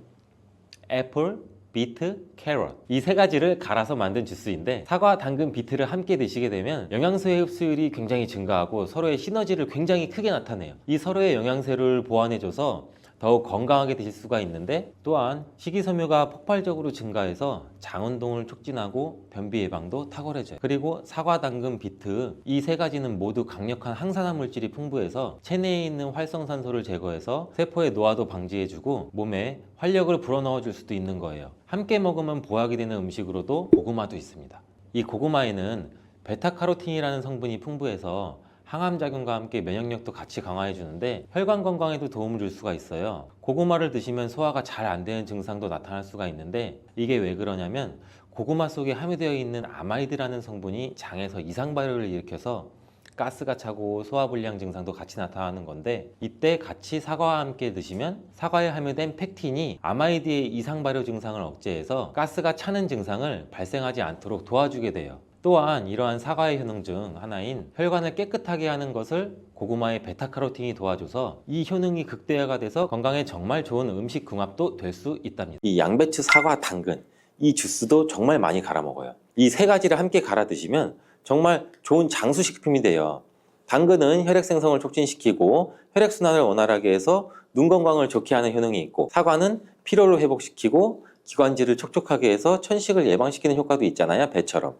애플, 비트, 캐럿 이 세 가지를 갈아서 만든 주스인데 사과, 당근, 비트를 함께 드시게 되면 영양소의 흡수율이 굉장히 증가하고 서로의 시너지를 굉장히 크게 나타내요. 이 서로의 영양소를 보완해줘서 더욱 건강하게 드실 수가 있는데 또한 식이섬유가 폭발적으로 증가해서 장운동을 촉진하고 변비 예방도 탁월해져요. 그리고 사과, 당근, 비트 이 세 가지는 모두 강력한 항산화 물질이 풍부해서 체내에 있는 활성산소를 제거해서 세포의 노화도 방지해주고 몸에 활력을 불어넣어 줄 수도 있는 거예요. 함께 먹으면 보약이 되는 음식으로도 고구마도 있습니다. 이 고구마에는 베타카로틴이라는 성분이 풍부해서 항암작용과 함께 면역력도 같이 강화해 주는데 혈관 건강에도 도움을 줄 수가 있어요. 고구마를 드시면 소화가 잘 안 되는 증상도 나타날 수가 있는데 이게 왜 그러냐면 고구마 속에 함유되어 있는 아마이드라는 성분이 장에서 이상 발효를 일으켜서 가스가 차고 소화불량 증상도 같이 나타나는 건데 이때 같이 사과와 함께 드시면 사과에 함유된 펙틴이 아마이드의 이상 발효 증상을 억제해서 가스가 차는 증상을 발생하지 않도록 도와주게 돼요. 또한 이러한 사과의 효능 중 하나인 혈관을 깨끗하게 하는 것을 고구마의 베타카로틴이 도와줘서 이 효능이 극대화가 돼서 건강에 정말 좋은 음식 궁합도 될 수 있답니다. 이 양배추, 사과, 당근 이 주스도 정말 많이 갈아 먹어요. 이 세 가지를 함께 갈아 드시면 정말 좋은 장수식품이 돼요. 당근은 혈액 생성을 촉진시키고 혈액순환을 원활하게 해서 눈 건강을 좋게 하는 효능이 있고, 사과는 피로를 회복시키고 기관지를 촉촉하게 해서 천식을 예방시키는 효과도 있잖아요, 배처럼.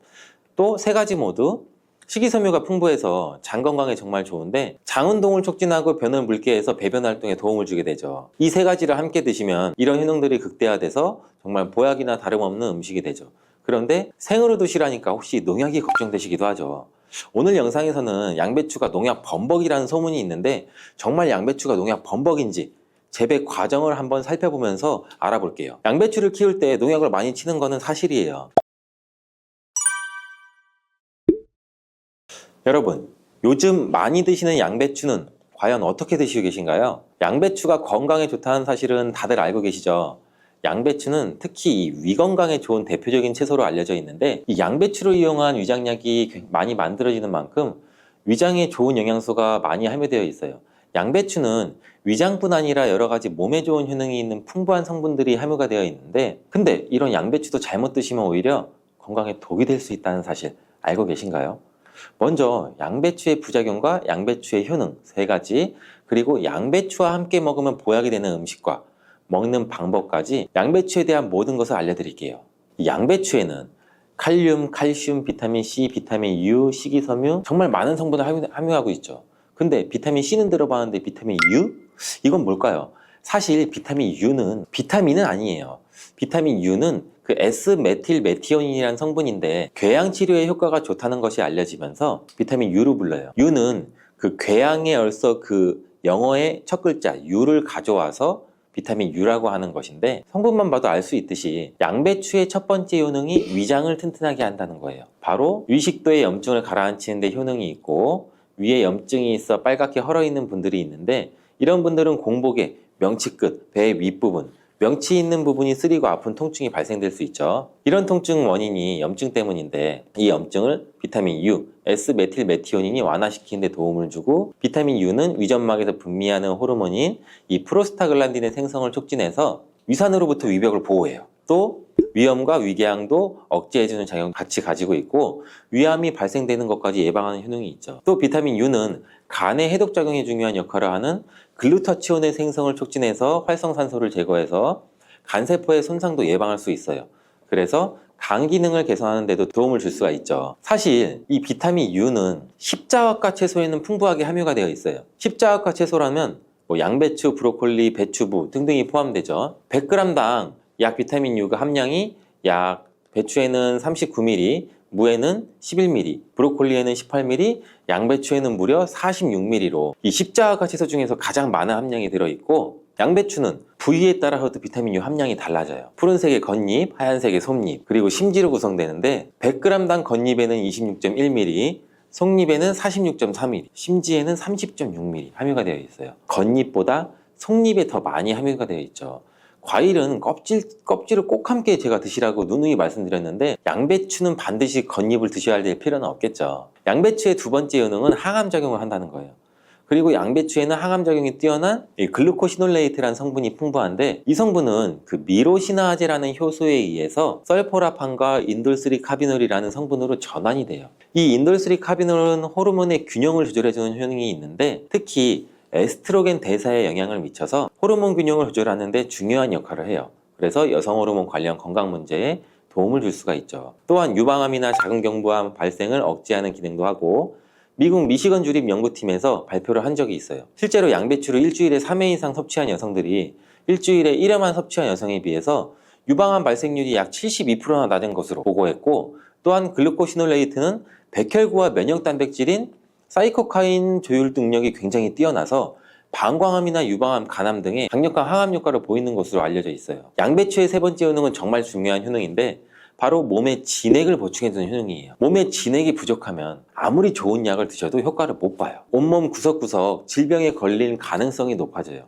또 세 가지 모두 식이섬유가 풍부해서 장 건강에 정말 좋은데 장 운동을 촉진하고 변을 묽게 해서 배변 활동에 도움을 주게 되죠. 이 세 가지를 함께 드시면 이런 효능들이 극대화돼서 정말 보약이나 다름없는 음식이 되죠. 그런데 생으로 드시라니까 혹시 농약이 걱정되시기도 하죠. 오늘 영상에서는 양배추가 농약 범벅이라는 소문이 있는데 정말 양배추가 농약 범벅인지 재배 과정을 한번 살펴보면서 알아볼게요. 양배추를 키울 때 농약을 많이 치는 거는 사실이에요. 여러분, 요즘 많이 드시는 양배추는 과연 어떻게 드시고 계신가요? 양배추가 건강에 좋다는 사실은 다들 알고 계시죠? 양배추는 특히 이 위 건강에 좋은 대표적인 채소로 알려져 있는데 이 양배추를 이용한 위장약이 많이 만들어지는 만큼 위장에 좋은 영양소가 많이 함유되어 있어요. 양배추는 위장뿐 아니라 여러 가지 몸에 좋은 효능이 있는 풍부한 성분들이 함유가 되어 있는데, 근데 이런 양배추도 잘못 드시면 오히려 건강에 독이 될 수 있다는 사실 알고 계신가요? 먼저 양배추의 부작용과 양배추의 효능 세 가지, 그리고 양배추와 함께 먹으면 보약이 되는 음식과 먹는 방법까지 양배추에 대한 모든 것을 알려드릴게요. 이 양배추에는 칼륨, 칼슘, 비타민 C, 비타민 U, 식이섬유 정말 많은 성분을 함유하고 있죠. 근데 비타민 C는 들어봤는데 비타민 U? 이건 뭘까요? 사실 비타민 U는 비타민은 아니에요. 비타민 U는 그 S메틸메티오닌이라는 성분인데 궤양 치료에 효과가 좋다는 것이 알려지면서 비타민 U로 불러요. U는 그 궤양에 얼서 그 영어의 첫 글자 U를 가져와서 비타민 U라고 하는 것인데, 성분만 봐도 알 수 있듯이 양배추의 첫 번째 효능이 위장을 튼튼하게 한다는 거예요. 바로 위식도의 염증을 가라앉히는 데 효능이 있고, 위에 염증이 있어 빨갛게 헐어있는 분들이 있는데 이런 분들은 공복에 명치 끝, 배 윗부분, 명치 있는 부분이 쓰리고 아픈 통증이 발생될 수 있죠. 이런 통증 원인이 염증 때문인데 이 염증을 비타민 U, S메틸메티오닌이 완화시키는 데 도움을 주고, 비타민 U는 위점막에서 분비하는 호르몬인 이 프로스타글란딘의 생성을 촉진해서 위산으로부터 위벽을 보호해요. 또 위염과 위궤양도 억제해주는 작용을 같이 가지고 있고 위암이 발생되는 것까지 예방하는 효능이 있죠. 또 비타민 U는 간의 해독작용에 중요한 역할을 하는 글루타치온의 생성을 촉진해서 활성산소를 제거해서 간세포의 손상도 예방할 수 있어요. 그래서 간 기능을 개선하는 데도 도움을 줄 수가 있죠. 사실 이 비타민 U는 십자화과 채소에는 풍부하게 함유가 되어 있어요. 십자화과 채소라면 뭐 양배추, 브로콜리, 배추부 등등이 포함되죠. 100g당 약 비타민 U가 함량이 약 배추에는 39mg, 무에는 11mg, 브로콜리에는 18mg, 양배추에는 무려 46mg로 이 십자화과 채소 중에서 가장 많은 함량이 들어있고, 양배추는 부위에 따라서도 비타민 U 함량이 달라져요. 푸른색의 겉잎, 하얀색의 속잎, 그리고 심지로 구성되는데 100g당 겉잎에는 26.1mg, 속잎에는 46.3mg, 심지에는 30.6mg 함유가 되어 있어요. 겉잎보다 속잎에 더 많이 함유가 되어 있죠. 과일은 껍질을 꼭 함께 제가 드시라고 누누이 말씀드렸는데 양배추는 반드시 겉잎을 드셔야 될 필요는 없겠죠. 양배추의 두 번째 효능은 항암작용을 한다는 거예요. 그리고 양배추에는 항암작용이 뛰어난 글루코시놀레이트라는 성분이 풍부한데 이 성분은 그 미로시나아제라는 효소에 의해서 설포라판과 인돌3카비놀이라는 성분으로 전환이 돼요. 이 인돌3카비놀은 호르몬의 균형을 조절해주는 효능이 있는데 특히 에스트로겐 대사에 영향을 미쳐서 호르몬 균형을 조절하는 데 중요한 역할을 해요. 그래서 여성 호르몬 관련 건강 문제에 도움을 줄 수가 있죠. 또한 유방암이나 자궁경부암 발생을 억제하는 기능도 하고, 미국 미시건 주립 연구팀에서 발표를 한 적이 있어요. 실제로 양배추를 일주일에 3회 이상 섭취한 여성들이 일주일에 1회만 섭취한 여성에 비해서 유방암 발생률이 약 72%나 낮은 것으로 보고했고, 또한 글루코시놀레이트는 백혈구와 면역 단백질인 사이코카인 조율 능력이 굉장히 뛰어나서 방광암이나 유방암, 간암 등의 강력한 항암 효과를 보이는 것으로 알려져 있어요. 양배추의 세 번째 효능은 정말 중요한 효능인데 바로 몸에 진액을 보충해주는 효능이에요. 몸에 진액이 부족하면 아무리 좋은 약을 드셔도 효과를 못 봐요. 온몸 구석구석 질병에 걸릴 가능성이 높아져요.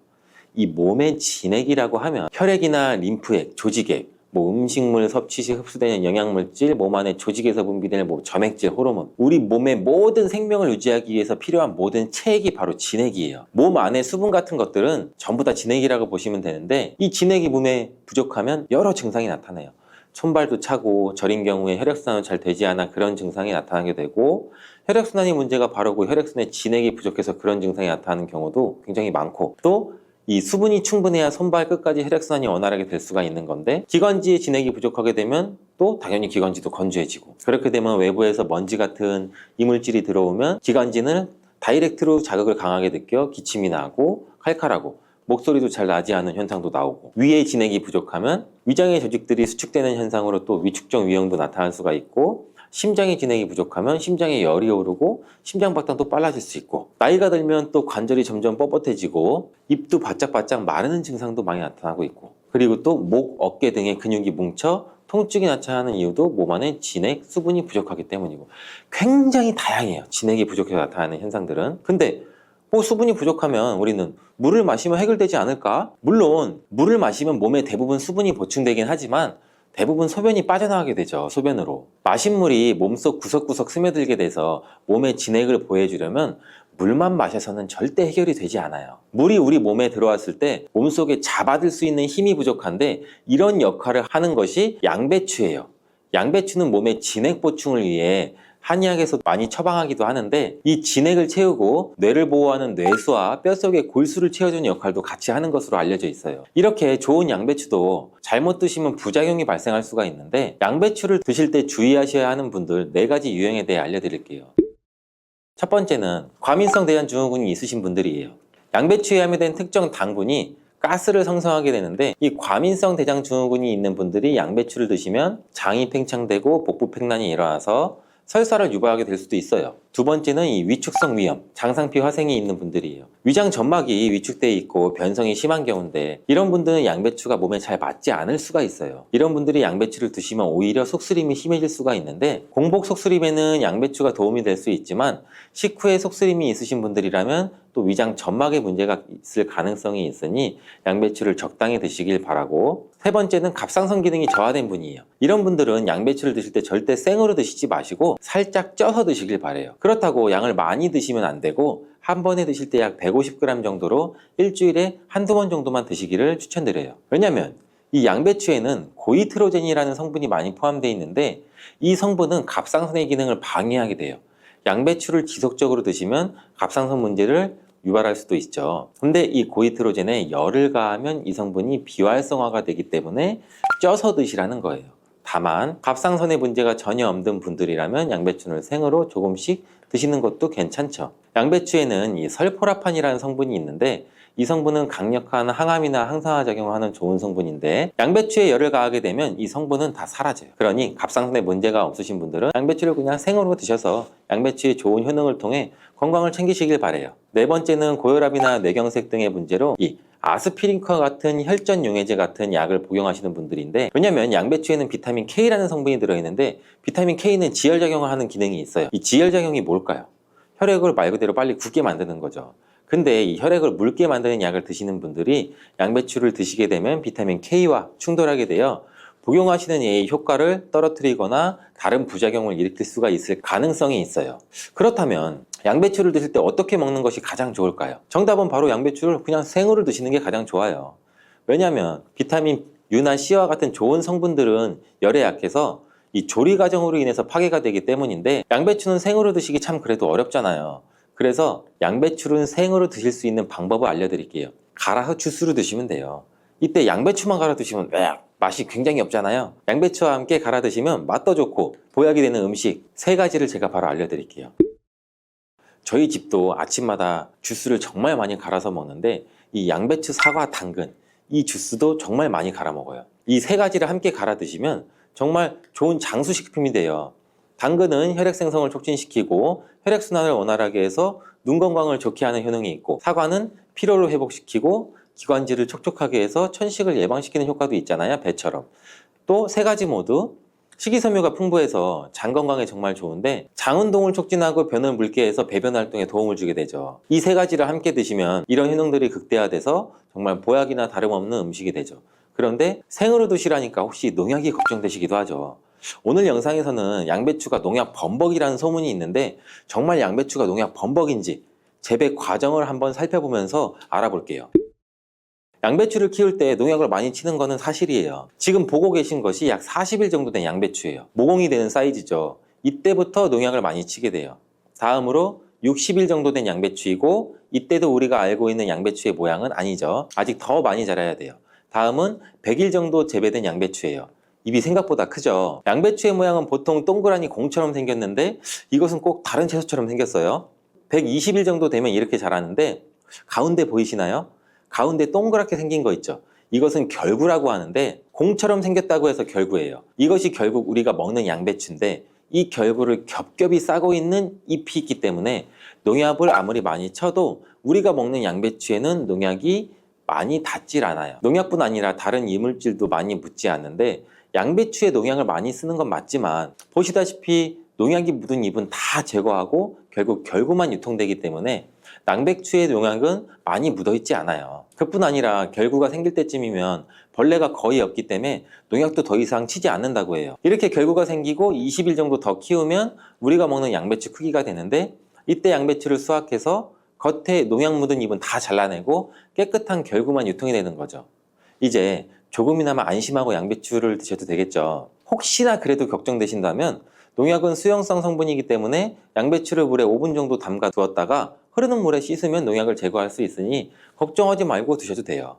이 몸의 진액이라고 하면 혈액이나 림프액, 조직액, 음식물 섭취 시 흡수되는 영양물질, 몸 안에 조직에서 분비되는 점액질, 호르몬, 우리 몸의 모든 생명을 유지하기 위해서 필요한 모든 체액이 바로 진액이에요. 몸 안에 수분 같은 것들은 전부 다 진액이라고 보시면 되는데 이 진액이 몸에 부족하면 여러 증상이 나타나요. 손발도 차고 저린 경우에 혈액순환이 잘 되지 않아 그런 증상이 나타나게 되고, 혈액순환이 문제가 바르고 혈액순환에 진액이 부족해서 그런 증상이 나타나는 경우도 굉장히 많고, 또 이 수분이 충분해야 손발 끝까지 혈액순환이 원활하게 될 수가 있는 건데 기관지에 진액이 부족하게 되면 또 당연히 기관지도 건조해지고, 그렇게 되면 외부에서 먼지 같은 이물질이 들어오면 기관지는 다이렉트로 자극을 강하게 느껴 기침이 나고 칼칼하고 목소리도 잘 나지 않은 현상도 나오고, 위에 진액이 부족하면 위장의 조직들이 수축되는 현상으로 또 위축적 위험도 나타날 수가 있고, 심장의 진액이 부족하면 심장에 열이 오르고 심장박동도 빨라질 수 있고, 나이가 들면 또 관절이 점점 뻣뻣해지고 입도 바짝바짝 마르는 증상도 많이 나타나고 있고, 그리고 또 목, 어깨 등의 근육이 뭉쳐 통증이 나타나는 이유도 몸 안에 진액, 수분이 부족하기 때문이고, 굉장히 다양해요. 진액이 부족해서 나타나는 현상들은. 근데 수분이 부족하면 우리는 물을 마시면 해결되지 않을까? 물론 물을 마시면 몸에 대부분 수분이 보충되긴 하지만 대부분 소변이 빠져나가게 되죠. 소변으로. 마신 물이 몸속 구석구석 스며들게 돼서 몸에 진액을 보해주려면 물만 마셔서는 절대 해결이 되지 않아요. 물이 우리 몸에 들어왔을 때 몸속에 잡아들 수 있는 힘이 부족한데 이런 역할을 하는 것이 양배추예요. 양배추는 몸의 진액 보충을 위해 한의학에서 많이 처방하기도 하는데, 이 진액을 채우고 뇌를 보호하는 뇌수와 뼛속의 골수를 채워주는 역할도 같이 하는 것으로 알려져 있어요. 이렇게 좋은 양배추도 잘못 드시면 부작용이 발생할 수가 있는데, 양배추를 드실 때 주의하셔야 하는 분들 4가지 유형에 대해 알려드릴게요. 첫 번째는 과민성 대장증후군이 있으신 분들이에요. 양배추에 함유된 특정 당분이 가스를 생성하게 되는데, 이 과민성 대장증후군이 있는 분들이 양배추를 드시면 장이 팽창되고 복부팽만이 일어나서 설사를 유발하게 될 수도 있어요. 두 번째는 이 위축성 위염, 장상피 화생이 있는 분들이에요. 위장 점막이 위축돼 있고 변성이 심한 경우인데, 이런 분들은 양배추가 몸에 잘 맞지 않을 수가 있어요. 이런 분들이 양배추를 드시면 오히려 속쓰림이 심해질 수가 있는데, 공복 속쓰림에는 양배추가 도움이 될 수 있지만 식후에 속쓰림이 있으신 분들이라면 또 위장 점막에 문제가 있을 가능성이 있으니 양배추를 적당히 드시길 바라고, 세 번째는 갑상선 기능이 저하된 분이에요. 이런 분들은 양배추를 드실 때 절대 생으로 드시지 마시고 살짝 쪄서 드시길 바래요. 그렇다고 양을 많이 드시면 안 되고 한 번에 드실 때 약 150g 정도로 일주일에 한두 번 정도만 드시기를 추천드려요. 왜냐면 이 양배추에는 고이트로젠이라는 성분이 많이 포함되어 있는데, 이 성분은 갑상선의 기능을 방해하게 돼요. 양배추를 지속적으로 드시면 갑상선 문제를 유발할 수도 있죠. 근데 이 고이트로젠에 열을 가하면 이 성분이 비활성화가 되기 때문에 쪄서 드시라는 거예요. 다만 갑상선에 문제가 전혀 없는 분들이라면 양배추를 생으로 조금씩 드시는 것도 괜찮죠. 양배추에는 이 설포라판이라는 성분이 있는데, 이 성분은 강력한 항암이나 항산화 작용을 하는 좋은 성분인데, 양배추에 열을 가하게 되면 이 성분은 다 사라져요. 그러니 갑상선에 문제가 없으신 분들은 양배추를 그냥 생으로 드셔서 양배추의 좋은 효능을 통해 건강을 챙기시길 바래요. 네 번째는 고혈압이나 뇌경색 등의 문제로 이 아스피린과 같은 혈전 용해제 같은 약을 복용하시는 분들인데, 왜냐면 양배추에는 비타민 K라는 성분이 들어있는데, 비타민 K는 지혈작용을 하는 기능이 있어요. 이 지혈작용이 뭘까요? 혈액을 말 그대로 빨리 굳게 만드는 거죠. 근데 이 혈액을 묽게 만드는 약을 드시는 분들이 양배추를 드시게 되면 비타민 K와 충돌하게 되어 복용하시는 약의 효과를 떨어뜨리거나 다른 부작용을 일으킬 수가 있을 가능성이 있어요. 그렇다면 양배추를 드실 때 어떻게 먹는 것이 가장 좋을까요? 정답은 바로 양배추를 그냥 생으로 드시는 게 가장 좋아요. 왜냐하면 비타민 U나 C와 같은 좋은 성분들은 열에 약해서 이 조리 과정으로 인해서 파괴가 되기 때문인데, 양배추는 생으로 드시기 참 그래도 어렵잖아요. 그래서 양배추를 생으로 드실 수 있는 방법을 알려드릴게요. 갈아서 주스로 드시면 돼요. 이때 양배추만 갈아 드시면 맛이 굉장히 없잖아요. 양배추와 함께 갈아 드시면 맛도 좋고 보약이 되는 음식 3가지를 제가 바로 알려드릴게요. 저희 집도 아침마다 주스를 정말 많이 갈아서 먹는데, 이 양배추, 사과, 당근 이 주스도 정말 많이 갈아 먹어요. 이 3가지를 함께 갈아 드시면 정말 좋은 장수식품이 돼요. 당근은 혈액 생성을 촉진시키고 혈액순환을 원활하게 해서 눈 건강을 좋게 하는 효능이 있고, 사과는 피로를 회복시키고 기관지를 촉촉하게 해서 천식을 예방시키는 효과도 있잖아요, 배처럼. 또 세 가지 모두 식이섬유가 풍부해서 장 건강에 정말 좋은데, 장 운동을 촉진하고 변을 묽게 해서 배변 활동에 도움을 주게 되죠. 이 세 가지를 함께 드시면 이런 효능들이 극대화돼서 정말 보약이나 다름없는 음식이 되죠. 그런데 생으로 드시라니까 혹시 농약이 걱정되시기도 하죠. 오늘 영상에서는 양배추가 농약 범벅이라는 소문이 있는데, 정말 양배추가 농약 범벅인지 재배 과정을 한번 살펴보면서 알아볼게요. 양배추를 키울 때 농약을 많이 치는 것은 사실이에요. 지금 보고 계신 것이 약 40일 정도 된 양배추예요. 모공이 되는 사이즈죠. 이때부터 농약을 많이 치게 돼요. 다음으로 60일 정도 된 양배추이고, 이때도 우리가 알고 있는 양배추의 모양은 아니죠. 아직 더 많이 자라야 돼요. 다음은 100일 정도 재배된 양배추예요. 입이 생각보다 크죠. 양배추의 모양은 보통 동그라니 공처럼 생겼는데, 이것은 꼭 다른 채소처럼 생겼어요. 120일 정도 되면 이렇게 자라는데, 가운데 보이시나요? 가운데 동그랗게 생긴 거 있죠. 이것은 결구라고 하는데, 공처럼 생겼다고 해서 결구예요. 이것이 결국 우리가 먹는 양배추인데, 이 결구를 겹겹이 싸고 있는 잎이 있기 때문에 농약을 아무리 많이 쳐도 우리가 먹는 양배추에는 농약이 많이 닿질 않아요. 농약뿐 아니라 다른 이물질도 많이 묻지 않는데, 양배추에 농약을 많이 쓰는 건 맞지만 보시다시피 농약이 묻은 잎은 다 제거하고 결국 결구만 유통되기 때문에 양배추의 농약은 많이 묻어있지 않아요. 그뿐 아니라 결구가 생길 때쯤이면 벌레가 거의 없기 때문에 농약도 더 이상 치지 않는다고 해요. 이렇게 결구가 생기고 20일 정도 더 키우면 우리가 먹는 양배추 크기가 되는데, 이때 양배추를 수확해서 겉에 농약 묻은 잎은 다 잘라내고 깨끗한 결구만 유통이 되는 거죠. 이제 조금이나마 안심하고 양배추를 드셔도 되겠죠. 혹시나 그래도 걱정되신다면, 농약은 수용성 성분이기 때문에 양배추를 물에 5분 정도 담가 두었다가 흐르는 물에 씻으면 농약을 제거할 수 있으니 걱정하지 말고 드셔도 돼요.